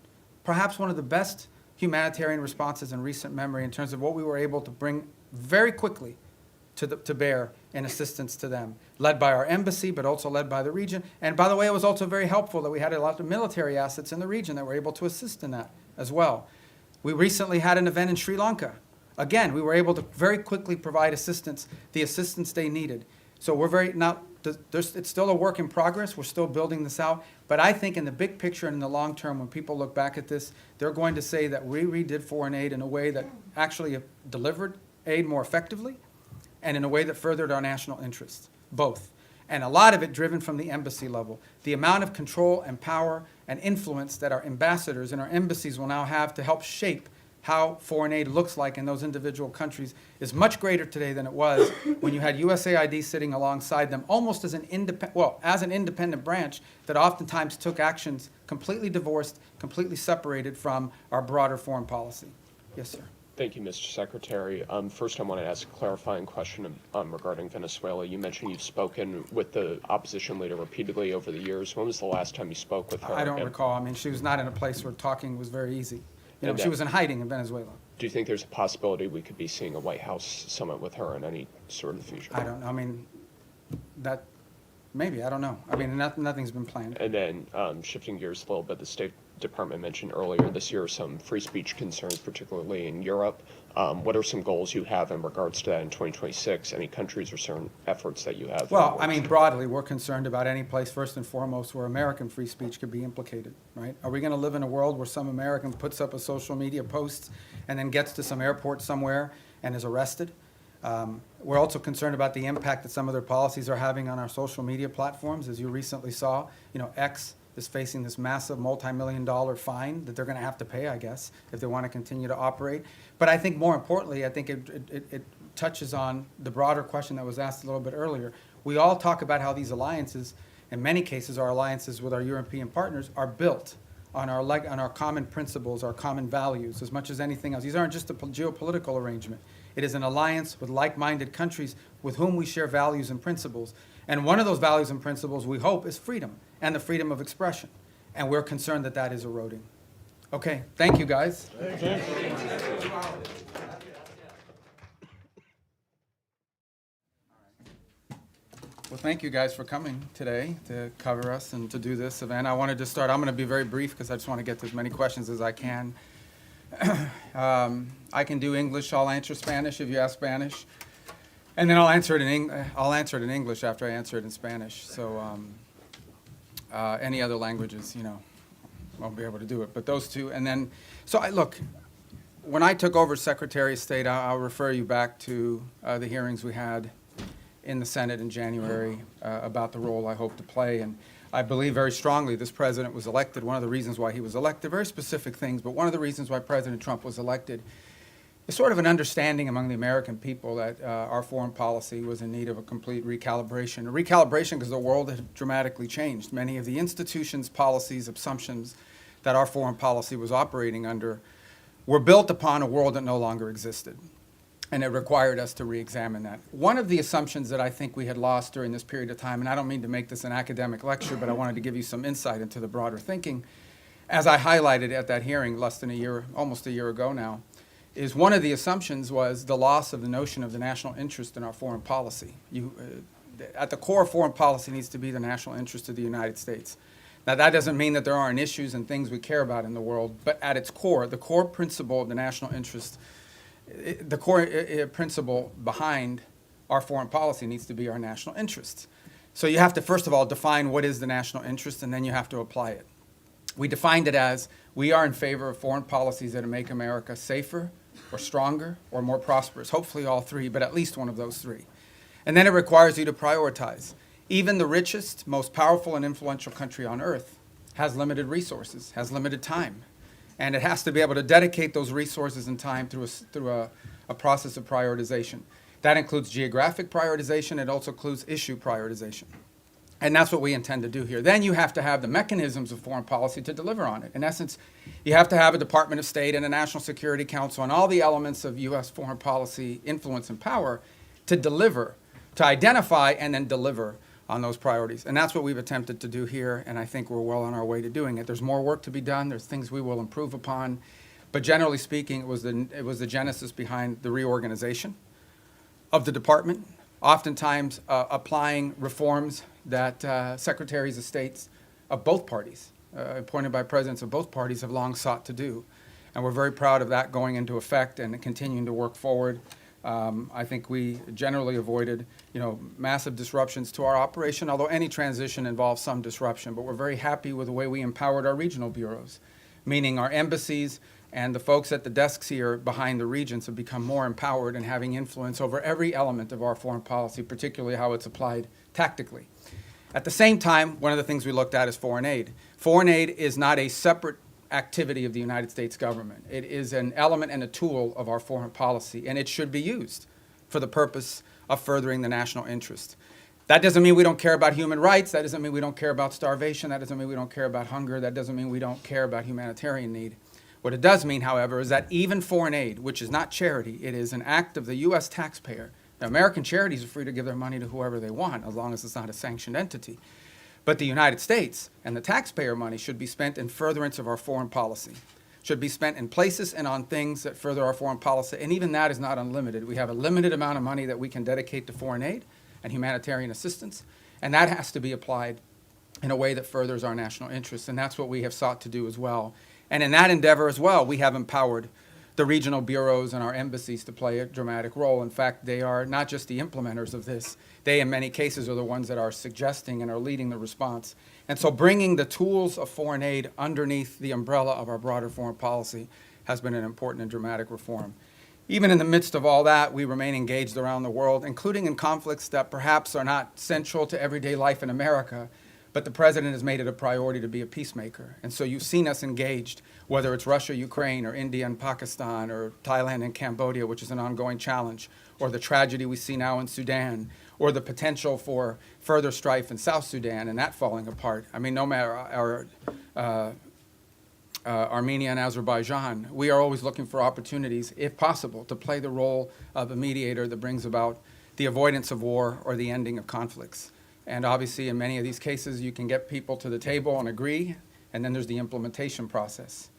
Perhaps one of the best humanitarian responses in recent memory in terms of what we were able to bring very quickly to bear in assistance to them, led by our embassy, but also led by the region. And by the way, it was also very helpful that we had a lot of military assets in the region that were able to assist in that as well. We recently had an event in Sri Lanka. Again, we were able to very quickly provide assistance, the assistance they needed. So we're it's still a work in progress. We're still building this out. But I think in the big picture and in the long term, when people look back at this, they're going to say that we redid foreign aid in a way that actually delivered aid more effectively and in a way that furthered our national interests, both. And a lot of it driven from the embassy level. The amount of control and power and influence that our ambassadors and our embassies will now have to help shape how foreign aid looks like in those individual countries is much greater today than it was when you had USAID sitting alongside them almost as an independent branch that oftentimes took actions completely divorced, completely separated from our broader foreign policy. Yes, sir. Thank you, Mr. Secretary. First, I want to ask a clarifying question regarding Venezuela. You mentioned you've spoken with the opposition leader repeatedly over the years. When was the last time you spoke with her? I don't recall. I mean, she was not in a place where talking was very easy. She was in hiding in Venezuela. Do you think there's a possibility we could be seeing a White House summit with her in any sort of future? I don't know. I mean, maybe. I don't know. I mean, nothing's been planned. And then shifting gears a little bit, the State Department mentioned earlier this year some free speech concerns, particularly in Europe. What are some goals you have in regards to that in 2026? Any countries or certain efforts that you have? Well, I mean, broadly, we're concerned about any place, first and foremost, where American free speech could be implicated, right? Are we going to live in a world where some American puts up a social media post and then gets to some airport somewhere and is arrested? We're also concerned about the impact that some of their policies are having on our social media platforms. As you recently saw, X is facing this massive multi-million-dollar fine that they're going to have to pay, I guess, if they want to continue to operate. But I think more importantly, I think it touches on the broader question that was asked a little bit earlier. We all talk about how these alliances, in many cases our alliances with our European partners, are built on our common principles, our common values, as much as anything else. These aren't just a geopolitical arrangement. It is an alliance with like-minded countries with whom we share values and principles. And one of those values and principles, we hope, is freedom and the freedom of expression. And we're concerned that that is eroding. Okay, thank you, guys. Well, thank you guys for coming today to cover us and to do this event. I wanted to start, I'm going to be very brief because I just want to get to as many questions as I can. I can do English, I'll answer Spanish if you ask Spanish. And then I'll answer it in English after I answer it in Spanish. So any other languages, won't be able to do it. But those two, and then, look, when I took over Secretary of State, I'll refer you back to the hearings we had in the Senate in January about the role I hope to play. And I believe very strongly this president was elected. One of the reasons why he was elected, very specific things, but one of the reasons why President Trump was elected is sort of an understanding among the American people that our foreign policy was in need of a complete recalibration. A recalibration because the world had dramatically changed. Many of the institutions, policies, assumptions that our foreign policy was operating under were built upon a world that no longer existed. And it required us to re-examine that. One of the assumptions that I think we had lost during this period of time, and I don't mean to make this an academic lecture, but I wanted to give you some insight into the broader thinking, as I highlighted at that hearing less than a year, almost a year ago now, is one of the assumptions was the loss of the notion of the national interest in our foreign policy. At the core of foreign policy needs to be the national interest of the United States. Now, that doesn't mean that there aren't issues and things we care about in the world, but at its core, the core principle of the national interest, the core principle behind our foreign policy needs to be our national interests. So you have to, first of all, define what is the national interest, and then you have to apply it. We defined it as we are in favor of foreign policies that make America safer or stronger or more prosperous, hopefully all three, but at least one of those three. And then it requires you to prioritize. Even the richest, most powerful and influential country on earth has limited resources, has limited time. And it has to be able to dedicate those resources and time through a process of prioritization. That includes geographic prioritization. It also includes issue prioritization. And that's what we intend to do here. Then you have to have the mechanisms of foreign policy to deliver on it. In essence, you have to have a Department of State and a National Security Council and all the elements of U.S. foreign policy influence and power to deliver, to identify and then deliver on those priorities. And that's what we've attempted to do here, and I think we're well on our way to doing it. There's more work to be done. There's things we will improve upon. But generally speaking, it was the genesis behind the reorganization of the department, oftentimes applying reforms that secretaries of states of both parties, appointed by presidents of both parties, have long sought to do. And we're very proud of that going into effect and continuing to work forward. I think we generally avoided, massive disruptions to our operation, although any transition involves some disruption. But we're very happy with the way we empowered our regional bureaus, meaning our embassies and the folks at the desks here behind the regions have become more empowered and having influence over every element of our foreign policy, particularly how it's applied tactically. At the same time, one of the things we looked at is foreign aid. Foreign aid is not a separate activity of the United States government. It is an element and a tool of our foreign policy, and it should be used for the purpose of furthering the national interest. That doesn't mean we don't care about human rights. That doesn't mean we don't care about starvation. That doesn't mean we don't care about hunger. That doesn't mean we don't care about humanitarian need. What it does mean, however, is that even foreign aid, which is not charity, it is an act of the U.S. taxpayer. Now, American charities are free to give their money to whoever they want, as long as it's not a sanctioned entity. But the United States and the taxpayer money should be spent in furtherance of our foreign policy, should be spent in places and on things that further our foreign policy, and even that is not unlimited. We have a limited amount of money that we can dedicate to foreign aid and humanitarian assistance, and that has to be applied in a way that furthers our national interests, and that's what we have sought to do as well. And in that endeavor as well, we have empowered the regional bureaus and our embassies to play a dramatic role. In fact, they are not just the implementers of this. They, in many cases, are the ones that are suggesting and are leading the response. And so bringing the tools of foreign aid underneath the umbrella of our broader foreign policy has been an important and dramatic reform. Even in the midst of all that, we remain engaged around the world, including in conflicts that perhaps are not central to everyday life in America, but the president has made it a priority to be a peacemaker. And so you've seen us engaged, whether it's Russia, Ukraine, or India and Pakistan, or Thailand and Cambodia, which is an ongoing challenge, or the tragedy we see now in Sudan, or the potential for further strife in South Sudan and that falling apart. I mean, no matter Armenia and Azerbaijan, we are always looking for opportunities, if possible, to play the role of a mediator that brings about the avoidance of war or the ending of conflicts. And obviously, in many of these cases, you can get people to the table and agree, and then there's the implementation process.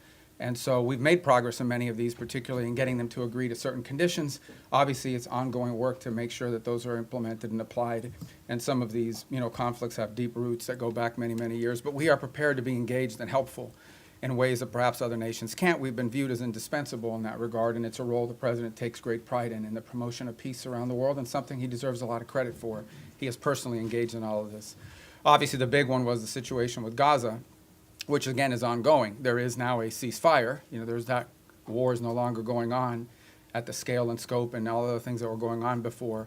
And so we've made progress in many of these, particularly in getting them to agree to certain conditions. Obviously, it's ongoing work to make sure that those are implemented and applied. And some of these, conflicts have deep roots that go back many, many years. But we are prepared to be engaged and helpful in ways that perhaps other nations can't. We've been viewed as indispensable in that regard, and it's a role the president takes great pride in the promotion of peace around the world, and something he deserves a lot of credit for. He is personally engaged in all of this. Obviously, the big one was the situation with Gaza, which again is ongoing. There is now a ceasefire. There's that war is no longer going on at the scale and scope and all the other things that were going on before.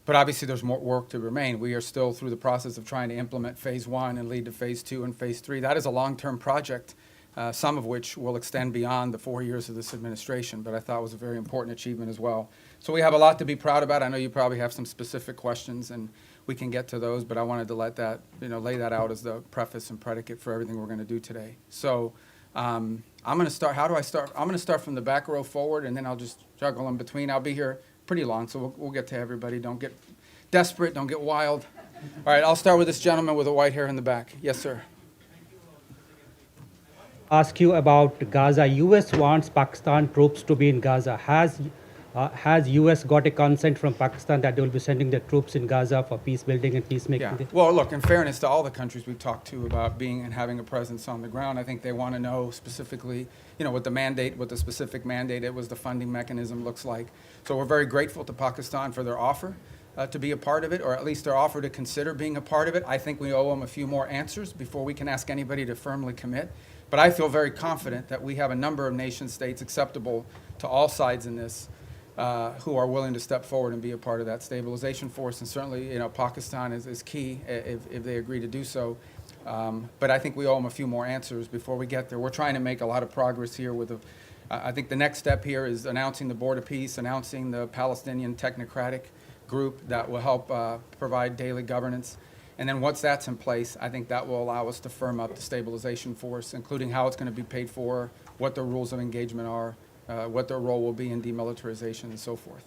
But obviously there's more work to remain. We are still through the process of trying to implement phase 1 and lead to phase 2 and phase 3. That is a long-term project, some of which will extend beyond the 4 years of this administration, but I thought was a very important achievement as well. So we have a lot to be proud about. I know you probably have some specific questions, and we can get to those, but I wanted to let that, lay that out as the preface and predicate for everything we're going to do today. So I'm going to start. How do I start? I'm going to start from the back row forward, and then I'll just juggle in between. I'll be here pretty long, so we'll get to everybody. Don't get desperate. Don't get wild. All right, I'll start with this gentleman with the white hair in the back. Yes, sir. Ask you about Gaza. U.S. wants Pakistan troops to be in Gaza. Has U.S. got a consent from Pakistan that they will be sending their troops in Gaza for peace building and peacemaking? Yeah. Well, look, in fairness to all the countries we've talked to about being and having a presence on the ground, I think they want to know specifically, what the mandate, what the specific mandate it was, the funding mechanism looks like. So we're very grateful to Pakistan for their offer to be a part of it, or at least their offer to consider being a part of it. I think we owe them a few more answers before we can ask anybody to firmly commit. But I feel very confident that we have a number of nation states acceptable to all sides in this who are willing to step forward and be a part of that stabilization force. And certainly, Pakistan is key if they agree to do so. But I think we owe them a few more answers before we get there. We're trying to make a lot of progress here with I think the next step here is announcing the Board of Peace, announcing the Palestinian Technocratic Group that will help provide daily governance. And then once that's in place, I think that will allow us to firm up the stabilization force, including how it's going to be paid for, what the rules of engagement are, what their role will be in demilitarization and so forth.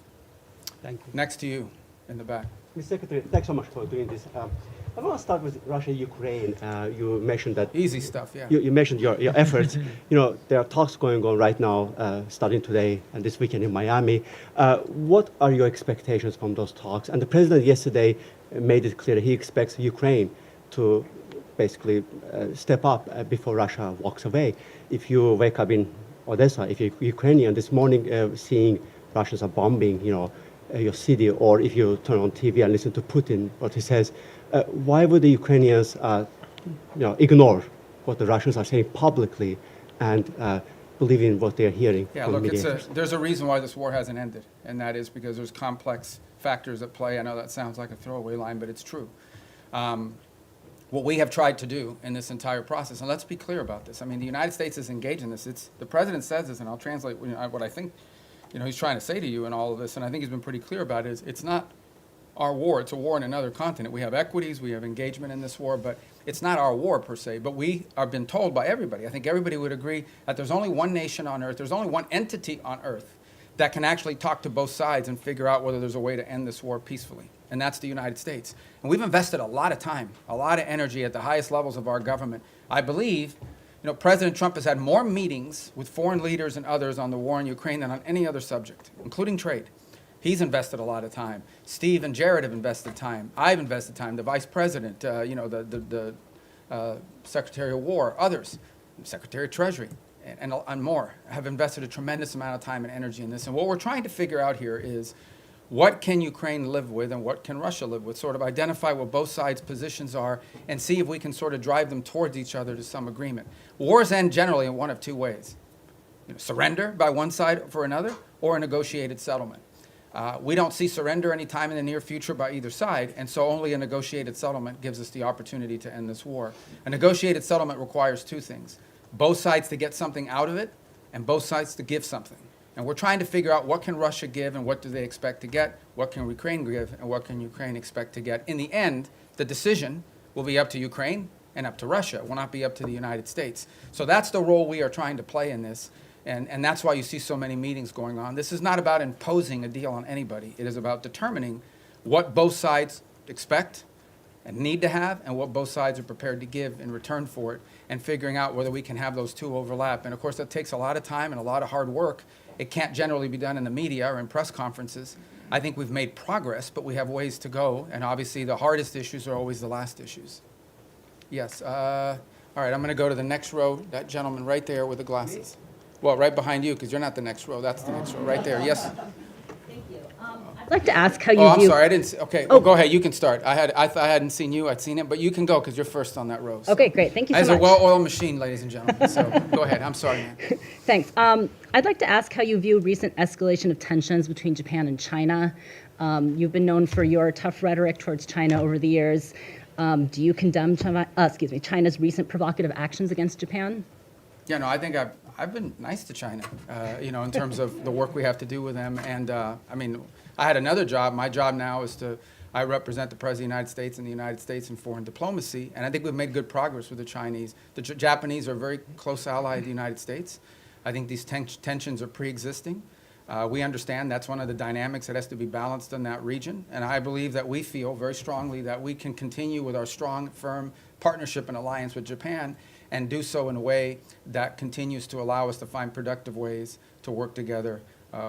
Thank you. Next to you in the back. Mr. Secretary, thanks so much for doing this. I want to start with Russia, Ukraine. You mentioned that... Easy stuff, yeah. You mentioned your efforts. There are talks going on right now, starting today and this weekend in Miami. What are your expectations from those talks? And the president yesterday made it clear he expects Ukraine to basically step up before Russia walks away. If you wake up in Odessa, if you're Ukrainian this morning seeing Russians are bombing, your city, or if you turn on TV and listen to Putin, what he says, why would the Ukrainians, ignore what the Russians are saying publicly and believe in what they're hearing? Yeah, from look, media? there's a reason why this war hasn't ended, and that is because there's complex factors at play. I know that sounds like a throwaway line, but it's true. What we have tried to do in this entire process, and let's be clear about this. I mean, the United States is engaged in this. The president says this, and I'll translate what I think he's trying to say to you in all of this, and I think he's been pretty clear about it, is it's not our war. It's a war in another continent. We have equities, we have engagement in this war, but it's not our war per se. But we are been told by everybody, I think everybody would agree, that there's only one nation on earth, there's only one entity on earth that can actually talk to both sides and figure out whether there's a way to end this war peacefully. And that's the United States. And we've invested a lot of time, a lot of energy at the highest levels of our government. I believe, President Trump has had more meetings with foreign leaders and others on the war in Ukraine than on any other subject, including trade. He's invested a lot of time. Steve and Jared have invested time. I've invested time. The Vice President, the Secretary of War, others, Secretary of Treasury, and more, have invested a tremendous amount of time and energy in this. And what we're trying to figure out here is, what can Ukraine live with and what can Russia live with? Sort of identify what both sides' positions are and see if we can sort of drive them towards each other to some agreement. Wars end generally in one of two ways. Surrender by one side for another, or a negotiated settlement. We don't see surrender anytime in the near future by either side, and so only a negotiated settlement gives us the opportunity to end this war. A negotiated settlement requires two things: both sides to get something out of it, and both sides to give something. And we're trying to figure out what can Russia give and what do they expect to get, what can Ukraine give and what can Ukraine expect to get. In the end, the decision will be up to Ukraine and up to Russia. It will not be up to the United States. So that's the role we are trying to play in this. And that's why you see so many meetings going on. This is not about imposing a deal on anybody. It is about determining what both sides expect and need to have and what both sides are prepared to give in return for it, and figuring out whether we can have those two overlap. And of course, that takes a lot of time and a lot of hard work. It can't generally be done in the media or in press conferences. I think we've made progress, but we have ways to go. And obviously, the hardest issues are always the last issues. Yes. All right, I'm going to go to the next row, that gentleman right there with the glasses. Well, right behind you, because you're not the next row. That's the next row, right there. Yes? Thank you. I've like to ask how you Oh, I'm view. sorry, I didn't, okay, Oh. go ahead, you can start. I hadn't seen you, I'd seen it, but you can go, because you're first on that row. so. Okay, great. Thank you so As much. a well-oiled machine, ladies and gentlemen, so go ahead, I'm sorry, man. Thanks. I'd like to ask how you view recent escalation of tensions between Japan and China. You've been known for your tough rhetoric towards China over the years. Do you condemn China's recent provocative actions against Japan? Yeah, no, I think I've been nice to China, in terms of the work we have to do with them. And I had another job. My job now is I represent the President of the United States and the United States in foreign diplomacy. And I think we've made good progress with the Chinese. The Japanese are a very close ally of the United States. I think these tensions are pre-existing. We understand that's one of the dynamics that has to be balanced in that region. And I believe that we feel very strongly that we can continue with our strong, firm partnership and alliance with Japan and do so in a way that continues to allow us to find productive ways to work together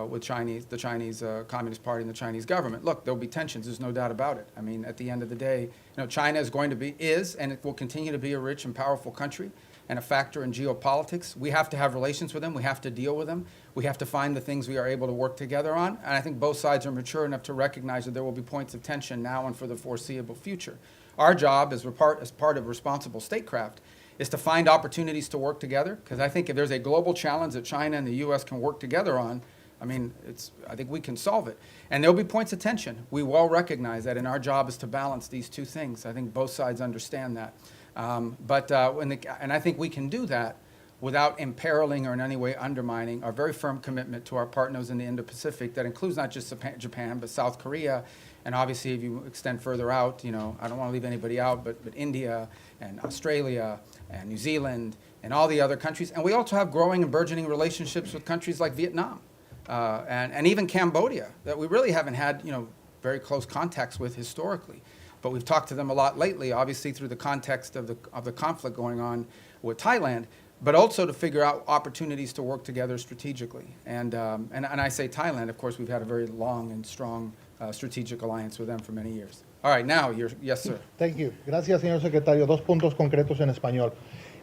with the Chinese Communist Party and the Chinese government. Look, there'll be tensions, there's no doubt about it. I mean, at the end of the day, China is and it will continue to be a rich and powerful country and a factor in geopolitics. We have to have relations with them, we have to deal with them, we have to find the things we are able to work together on, and I think both sides are mature enough to recognize that there will be points of tension now and for the foreseeable future. Our job as part of responsible statecraft is to find opportunities to work together, because I think if there's a global challenge that China and the U.S. can work together on, I think we can solve it. And there'll be points of tension. We well recognize that, and our job is to balance these two things. I think both sides understand that. And I think we can do that without imperiling or in any way undermining our very firm commitment to our partners in the Indo-Pacific. That includes not just Japan, but South Korea, and obviously if you extend further out, I don't want to leave anybody out, but India and Australia and New Zealand and all the other countries. And we also have growing and burgeoning relationships with countries like Vietnam and even Cambodia that we really haven't had, very close contacts with historically. But we've talked to them a lot lately, obviously through the context of the conflict going on with Thailand, but also to figure out opportunities to work together strategically. And I say Thailand, of course, we've had a very long and strong strategic alliance with them for many years. All right, now, yes, sir. Thank you. Gracias, señor secretario. Dos puntos concretos en español.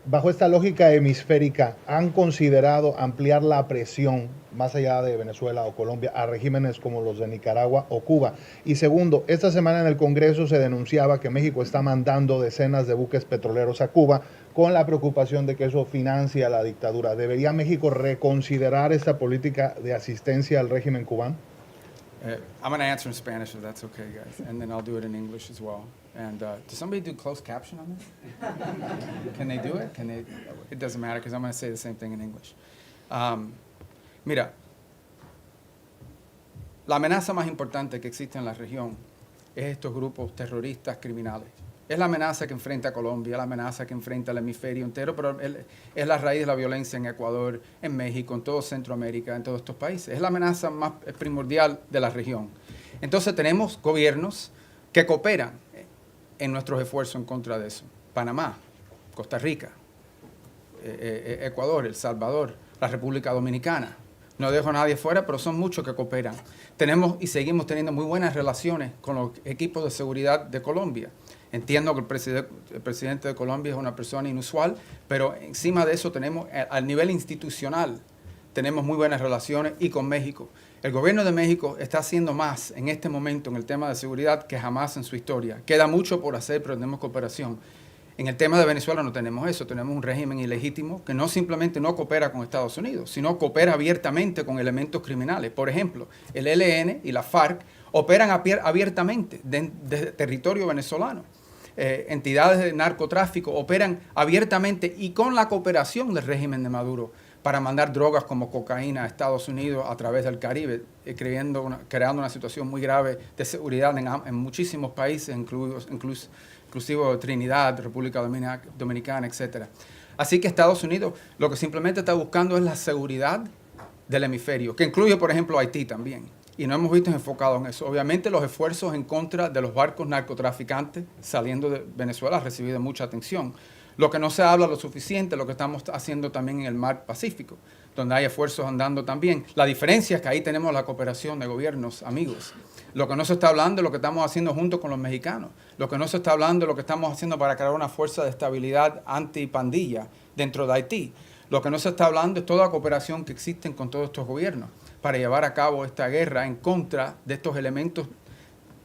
Bajo esta lógica hemisférica, ¿han considerado ampliar la presión más allá de Venezuela o Colombia a regímenes como los de Nicaragua o Cuba? Y segundo, esta semana en el Congreso se denunciaba que México está mandando decenas de buques petroleros a Cuba con la preocupación de que eso financia la dictadura. ¿Debería México reconsiderar esta política de asistencia al régimen cubano? I'm going to answer in Spanish if that's okay, guys, and then I'll do it in English as well. And does somebody do closed caption on this? Can they do it? It doesn't matter because I'm going to say the same thing in English. Mira, la amenaza más importante que existe en la región es estos grupos terroristas criminales. Es la amenaza que enfrenta Colombia, la amenaza que enfrenta el hemisferio entero, pero es la raíz de la violencia en Ecuador, en México, en todo Centroamérica, en todos estos países. Es la amenaza más primordial de la región. Entonces tenemos gobiernos que cooperan en nuestros esfuerzos en contra de eso. Panamá, Costa Rica, Ecuador, El Salvador, la República Dominicana. No dejo a nadie fuera, pero son muchos que cooperan. Tenemos y seguimos teniendo muy buenas relaciones con los equipos de seguridad de Colombia. Entiendo que el presidente de Colombia es una persona inusual, pero encima de eso tenemos, al nivel institucional, tenemos muy buenas relaciones y con México. El gobierno de México está haciendo más en este momento en el tema de seguridad que jamás en su historia. Queda mucho por hacer, pero tenemos cooperación. En el tema de Venezuela no tenemos eso, tenemos un régimen ilegítimo que no simplemente no coopera con Estados Unidos, sino coopera abiertamente con elementos criminales. Por ejemplo, el ELN y la FARC operan abiertamente desde territorio venezolano. Entidades de narcotráfico operan abiertamente y con la cooperación del régimen de Maduro para mandar drogas como cocaína a Estados Unidos a través del Caribe, creando una situación muy grave de seguridad en muchísimos países, inclusive Trinidad, República Dominicana, etc. Así que Estados Unidos lo que simplemente está buscando es la seguridad del hemisferio, que incluye, por ejemplo, Haití también. Y no hemos visto enfocado en eso. Obviamente los esfuerzos en contra de los barcos narcotraficantes saliendo de Venezuela han recibido mucha atención. Lo que no se habla lo suficiente, lo que estamos haciendo también en el mar Pacífico, donde hay esfuerzos andando también. La diferencia es que ahí tenemos la cooperación de gobiernos amigos. Lo que no se está hablando es lo que estamos haciendo junto con los mexicanos. Lo que no se está hablando es lo que estamos haciendo para crear una fuerza de estabilidad antipandilla dentro de Haití. Lo que no se está hablando es toda la cooperación que existen con todos estos gobiernos para llevar a cabo esta guerra en contra de estos elementos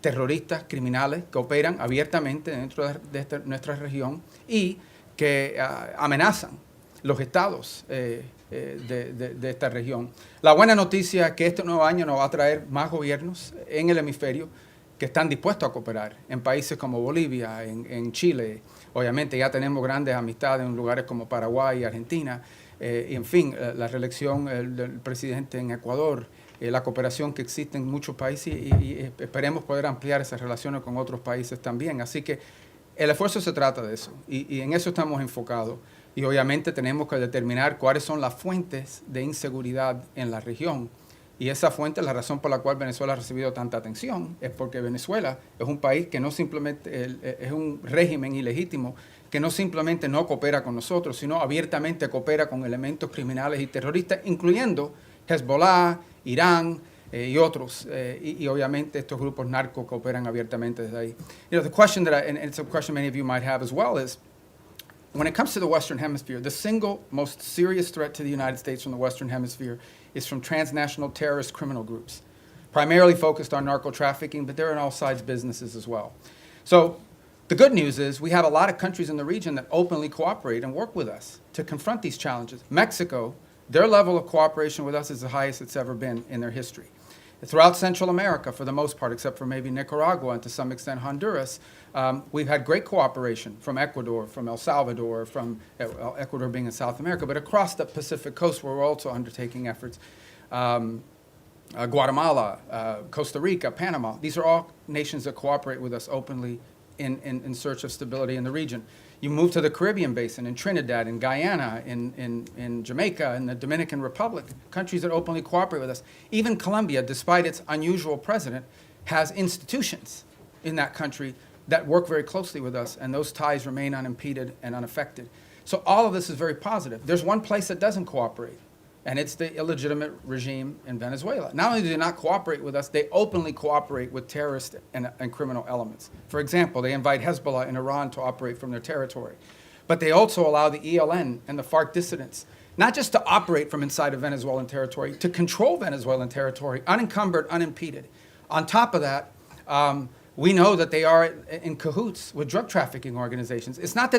terroristas, criminales, que operan abiertamente dentro de nuestra región y que amenazan los estados de esta región. La buena noticia es que este nuevo año nos va a traer más gobiernos en el hemisferio que están dispuestos a cooperar en países como Bolivia, en Chile. Obviamente ya tenemos grandes amistades en lugares como Paraguay y Argentina. Y en fin, la reelección del presidente en Ecuador, la cooperación que existe en muchos países y esperemos poder ampliar esas relaciones con otros países también. Así que el esfuerzo se trata de eso y en eso estamos enfocados. Y obviamente tenemos que determinar cuáles son las fuentes de inseguridad en la región. Y esa fuente, la razón por la cual Venezuela ha recibido tanta atención, es porque Venezuela es un país que no simplemente, es un régimen ilegítimo, que no simplemente no coopera con nosotros, sino abiertamente coopera con elementos criminales y terroristas, incluyendo Hezbollah, Irán y otros. Y obviamente estos grupos narcos cooperan abiertamente desde ahí. You know, the question that and it's a question many of you might have as well, is when it comes to the Western Hemisphere, the single most serious threat to the United States from the Western Hemisphere is from transnational terrorist criminal groups, primarily focused on narco trafficking, but they're in all sides businesses as well. So the good news is we have a lot of countries in the region that openly cooperate and work with us to confront these challenges. Mexico, their level of cooperation with us is the highest it's ever been in their history. Throughout Central America, for the most part, except for maybe Nicaragua and to some extent Honduras, we've had great cooperation from Ecuador, from El Salvador, from Ecuador being in South America, but across the Pacific coast where we're also undertaking efforts. Guatemala, Costa Rica, Panama, these are all nations that cooperate with us openly in search of stability in the region. You move to the Caribbean basin, in Trinidad, in Guyana, in Jamaica, in the Dominican Republic, countries that openly cooperate with us. Even Colombia, despite its unusual president, has institutions in that country that work very closely with us, and those ties remain unimpeded and unaffected. So all of this is very positive. There's one place that doesn't cooperate, and it's the illegitimate regime in Venezuela. Not only do they not cooperate with us, they openly cooperate with terrorist and criminal elements. For example, they invite Hezbollah in Iran to operate from their territory. But they also allow the ELN and the FARC dissidents not just to operate from inside of Venezuelan territory, to control Venezuelan territory, unencumbered, unimpeded. On top of that, we know that they are in cahoots with drug trafficking organizations. It's not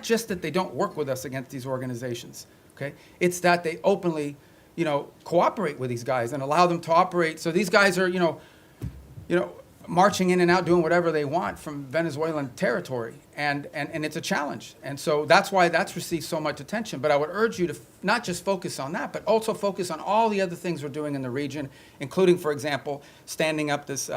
just that they don't work with us against these organizations. Okay? It's that they openly, cooperate with these guys and allow them to operate. So these guys are, marching in and out, doing whatever they want from Venezuelan territory, and it's a challenge. And so that's why that's received so much attention. But I would urge you to not just focus on that, but also focus on all the other things we're doing in the region, including, for example, standing up this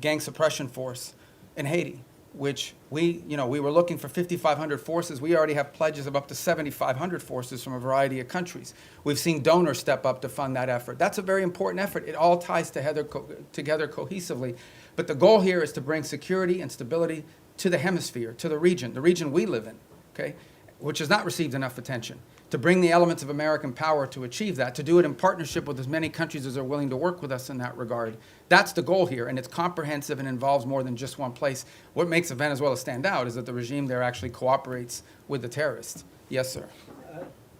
gang suppression force in Haiti, which we were looking for 5,500 forces. We already have pledges of up to 7,500 forces from a variety of countries. We've seen donors step up to fund that effort. That's a very important effort. It all ties together cohesively. But the goal here is to bring security and stability to the hemisphere, to the region we live in, okay, which has not received enough attention. To bring the elements of American power to achieve that, to do it in partnership with as many countries as are willing to work with us in that regard. That's the goal here, and it's comprehensive and involves more than just one place. What makes Venezuela stand out is that the regime there actually cooperates with the terrorists. Yes, sir.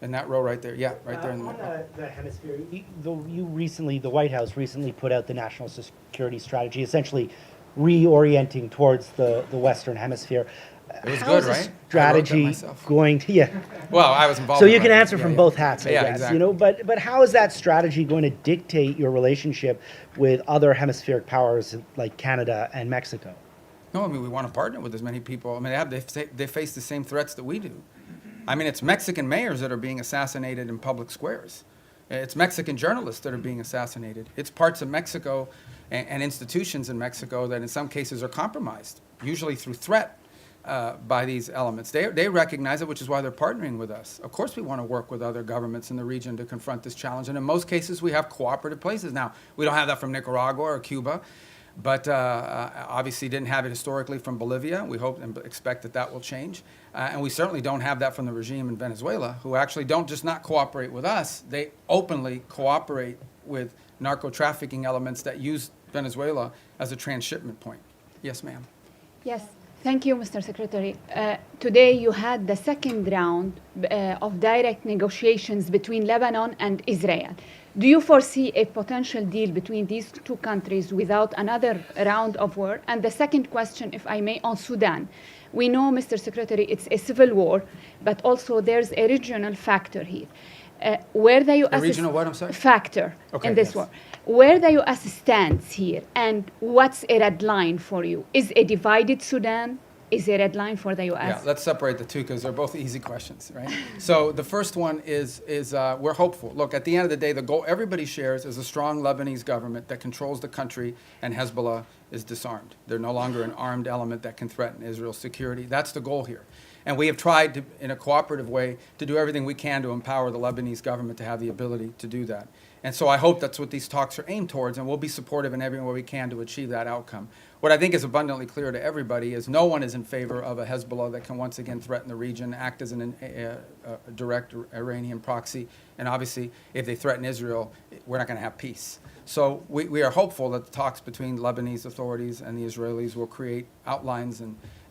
In that row right there. Yeah, right there in the middle. On the hemisphere, the White House recently put out the national security strategy, essentially reorienting towards the Western Hemisphere. It was How good, is right? this strategy going to? Yeah. Well, I was involved. So in you can it. answer from both hats, I yeah, guess. Exactly. But how is that strategy going to dictate your relationship with other hemispheric powers like Canada and Mexico? No, I mean, we want to partner with as many people. I mean, they face the same threats that we do. I mean, it's Mexican mayors that are being assassinated in public squares. It's Mexican journalists that are being assassinated. It's parts of Mexico and institutions in Mexico that in some cases are compromised, usually through threat by these elements. They recognize it, which is why they're partnering with us. Of course we want to work with other governments in the region to confront this challenge, and in most cases we have cooperative places. Now, we don't have that from Nicaragua or Cuba, but obviously didn't have it historically from Bolivia. We hope and expect that that will change. And we certainly don't have that from the regime in Venezuela, who actually don't just not cooperate with us, they openly cooperate with narco-trafficking elements that use Venezuela as a transshipment point. Yes, ma'am. Yes. Thank you, Mr. Secretary. Today you had the second round of direct negotiations between Lebanon and Israel. Do you foresee a potential deal between these two countries without another round of war? And the second question, if I may, on Sudan. We know, Mr. Secretary, it's a civil war, but also there's a regional factor here. Where the U.S. A regional what, I'm sorry? Factor Okay, in this yes. war. Where the U.S. stands here, and what's a red line for you? Is a divided Sudan is a red line for the U.S.? Yeah, let's separate the two because they're both easy questions, right? So the first one is we're hopeful. Look, at the end of the day, the goal everybody shares is a strong Lebanese government that controls the country, and Hezbollah is disarmed. They're no longer an armed element that can threaten Israel's security. That's the goal here. And we have tried to, in a cooperative way, to do everything we can to empower the Lebanese government to have the ability to do that. And so I hope that's what these talks are aimed towards, and we'll be supportive in every way we can to achieve that outcome. What I think is abundantly clear to everybody is no one is in favor of a Hezbollah that can once again threaten the region, act as a direct Iranian proxy, and obviously if they threaten Israel, we're not going to have peace. So we are hopeful that the talks between Lebanese authorities and the Israelis will create outlines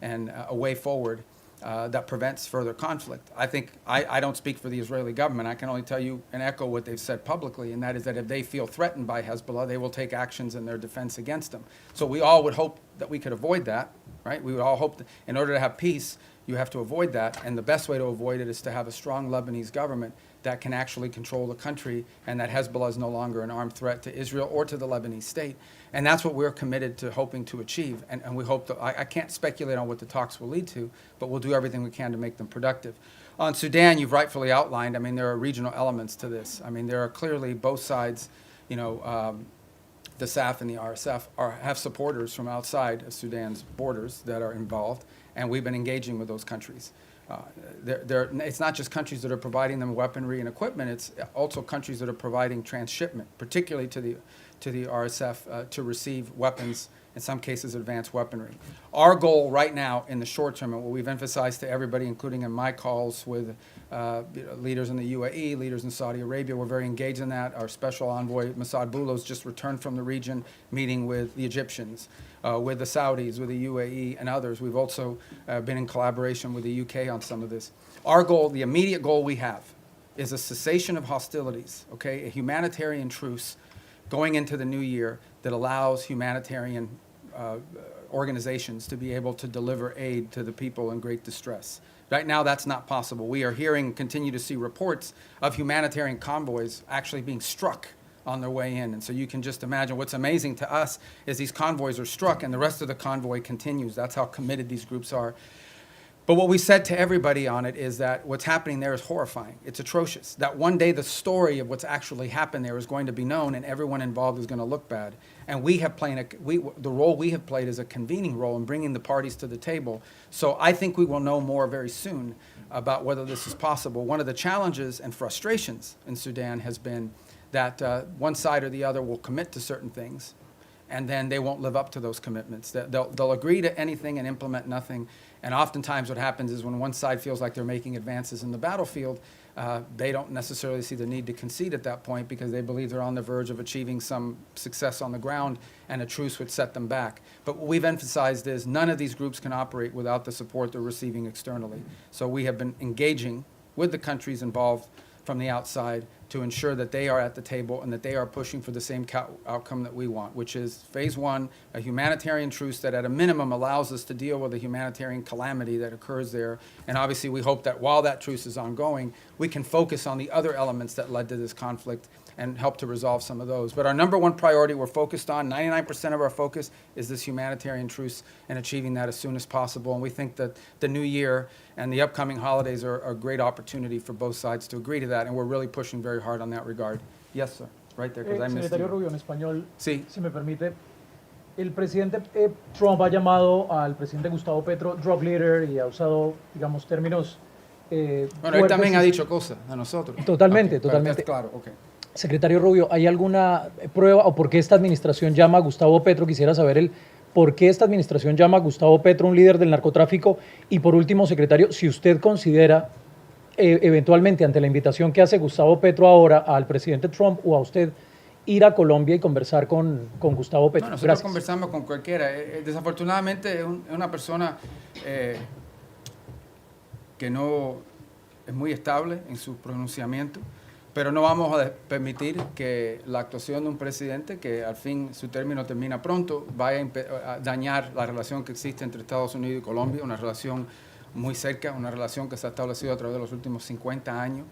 and a way forward that prevents further conflict. I think I don't speak for the Israeli government. I can only tell you and echo what they've said publicly, and that is that if they feel threatened by Hezbollah, they will take actions in their defense against them. So we all would hope that we could avoid that, right? We would all hope that in order to have peace, you have to avoid that, and the best way to avoid it is to have a strong Lebanese government that can actually control the country, and that Hezbollah is no longer an armed threat to Israel or to the Lebanese state. And that's what we're committed to hoping to achieve. And we hope that, I can't speculate on what the talks will lead to, but we'll do everything we can to make them productive. On Sudan, you've rightfully outlined, I mean, there are regional elements to this. I mean, there are clearly both sides, you know, the SAF and the RSF have supporters from outside of Sudan's borders that are involved, and we've been engaging with those countries. It's not just countries that are providing them weaponry and equipment, it's also countries that are providing transshipment, particularly to the RSF to receive weapons, in some cases advanced weaponry. Our goal right now in the short term, and what we've emphasized to everybody, including in my calls with leaders in the UAE, leaders in Saudi Arabia, we're very engaged in that. Our special envoy, Mossad Boulos, just returned from the region, meeting with the Egyptians, with the Saudis, with the UAE, and others. We've also been in collaboration with the UK on some of this. Our goal, the immediate goal we have, is a cessation of hostilities, okay, a humanitarian truce going into the new year that allows humanitarian organizations to be able to deliver aid to the people in great distress. Right now, that's not possible. We are hearing, continue to see reports of humanitarian convoys actually being struck on their way in. And so you can just imagine what's amazing to us is these convoys are struck and the rest of the convoy continues. That's how committed these groups are. But what we said to everybody on it is that what's happening there is horrifying. It's atrocious. That one day the story of what's actually happened there is going to be known and everyone involved is going to look bad. And we have played the role we have played is a convening role in bringing the parties to the table. So I think we will know more very soon about whether this is possible. One of the challenges and frustrations in Sudan has been that one side or the other will commit to certain things and then they won't live up to those commitments. They'll agree to anything and implement nothing. And oftentimes what happens is when one side feels like they're making advances in the battlefield, they don't necessarily see the need to concede at that point because they believe they're on the verge of achieving some success on the ground and a truce would set them back. But what we've emphasized is none of these groups can operate without the support they're receiving externally. So we have been engaging with the countries involved from the outside to ensure that they are at the table and that they are pushing for the same outcome that we want, which is phase one, a humanitarian truce that at a minimum allows us to deal with the humanitarian calamity that occurs there. And obviously we hope that while that truce is ongoing, we can focus on the other elements that led to this conflict and help to resolve some of those. But our number one priority we're focused on, 99% of our focus is this humanitarian truce and achieving that as soon as possible. And we think that the new year and the upcoming holidays are a great opportunity for both sides to agree to that. And we're really pushing very hard on that regard. Yes, sir. Right there, because I missed Secretario you. Rubio, en español, Sí. si me permite. El presidente Trump ha llamado al presidente Gustavo Petro drug leader y ha usado, digamos, términos Bueno, él también ha dicho cosas a nosotros. Totalmente, Okay, totalmente. Claro, ok. Secretario Rubio, ¿hay alguna prueba o por qué esta administración llama a Gustavo Petro? Quisiera saber por qué esta administración llama a Gustavo Petro un líder del narcotráfico. Y por último, secretario, si usted considera eventualmente ante la invitación que hace Gustavo Petro ahora al presidente Trump o a usted ir a Colombia y conversar con Gustavo Petro? No, nosotros Gracias. conversamos con cualquiera. Desafortunadamente es una persona que no es muy estable en su pronunciamiento, pero no vamos a permitir que la actuación de un presidente que al fin su término termina pronto vaya a dañar la relación que existe entre Estados Unidos y Colombia, una relación muy cerca, una relación que se ha establecido a través de los últimos 50 años.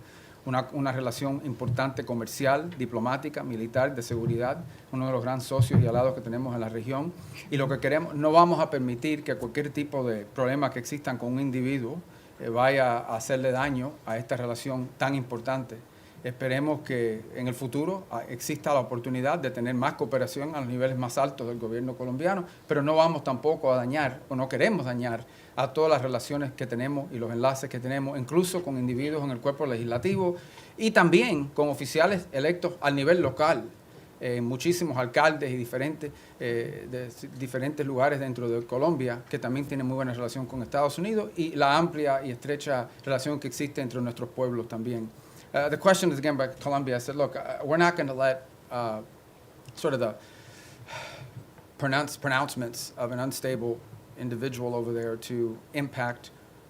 Una relación importante comercial, diplomática, militar, de seguridad, uno de los grandes socios y aliados que tenemos en la región. Y lo que queremos, no vamos a permitir que cualquier tipo de problema que existan con un individuo vaya a hacerle daño a esta relación tan importante. Esperemos que en el futuro exista la oportunidad de tener más cooperación a los niveles más altos del gobierno colombiano, pero no vamos tampoco a dañar, o no queremos dañar, a todas las relaciones que tenemos y los enlaces que tenemos, incluso con individuos en el cuerpo legislativo y también con oficiales electos al nivel local, muchísimos alcaldes y de diferentes lugares dentro de Colombia que también tienen muy buena relación con Estados Unidos y la amplia y estrecha relación que existe entre nuestros pueblos también. The question is again by Colombia. I said, look, we're not going to let sort of the pronouncements of an unstable individual over there to impact.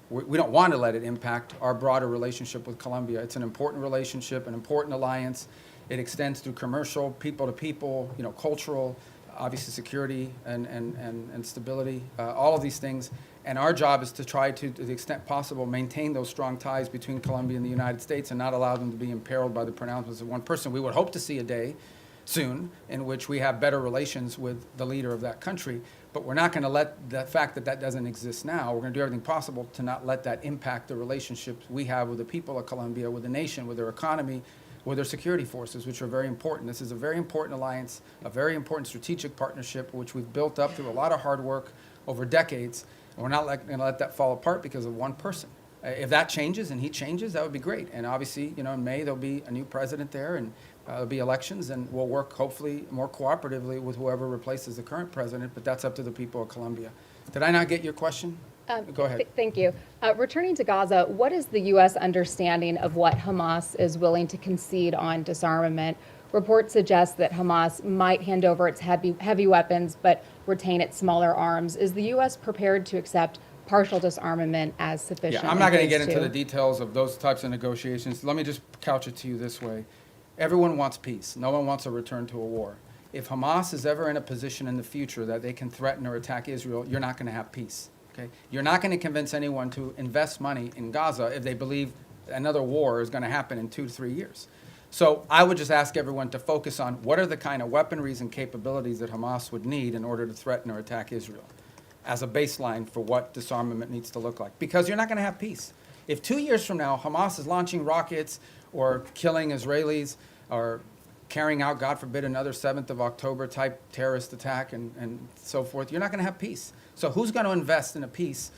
We don't want to let it impact our broader relationship with Colombia. It's an important relationship, an important alliance. It extends through commercial, people to people, cultural, obviously security and stability, all of these things. And our job is to try to the extent possible, maintain those strong ties between Colombia and the United States and not allow them to be imperiled by the pronouncements of one person. We would hope to see a day soon in which we have better relations with the leader of that country, but we're not going to let the fact that doesn't exist now, we're going to do everything possible to not let that impact the relationships we have with the people of Colombia, with the nation, with their economy, with their security forces, which are very important. This is a very important alliance, a very important strategic partnership, which we've built up through a lot of hard work over decades. And we're not going to let that fall apart because of one person. If that changes and he changes, that would be great. And obviously, in May, there'll be a new president there and there'll be elections and we'll work hopefully more cooperatively with whoever replaces the current president, but that's up to the people of Colombia. Did I not get your question? Go ahead. Thank you. Returning to Gaza, what is the U.S. understanding of what Hamas is willing to concede on disarmament? Reports suggest that Hamas might hand over its heavy weapons but retain its smaller arms. Is the U.S. prepared to accept partial disarmament as sufficient? Yeah, I'm not going to get into the details of those types of negotiations. Let me just couch it to you this way. Everyone wants peace. No one wants a return to a war. If Hamas is ever in a position in the future that they can threaten or attack Israel, you're not going to have peace. Okay? You're not going to convince anyone to invest money in Gaza if they believe another war is going to happen in 2 to 3 years. So I would just ask everyone to focus on what are the kind of weaponries and capabilities that Hamas would need in order to threaten or attack Israel as a baseline for what disarmament needs to look like. Because you're not going to have peace. If 2 years from now Hamas is launching rockets or killing Israelis or carrying out, God forbid, another 7th of October type terrorist attack and so forth, you're not going to have peace. So who's going to invest in a peace?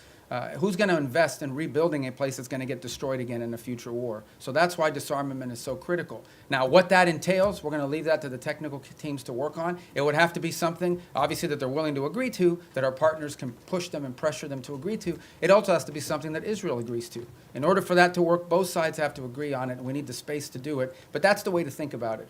Who's going to invest in rebuilding a place that's going to get destroyed again in a future war? So that's why disarmament is so critical. Now, what that entails, we're going to leave that to the technical teams to work on. It would have to be something, obviously, that they're willing to agree to, that our partners can push them and pressure them to agree to. It also has to be something that Israel agrees to. In order for that to work, both sides have to agree on it, and we need the space to do it. But that's the way to think about it.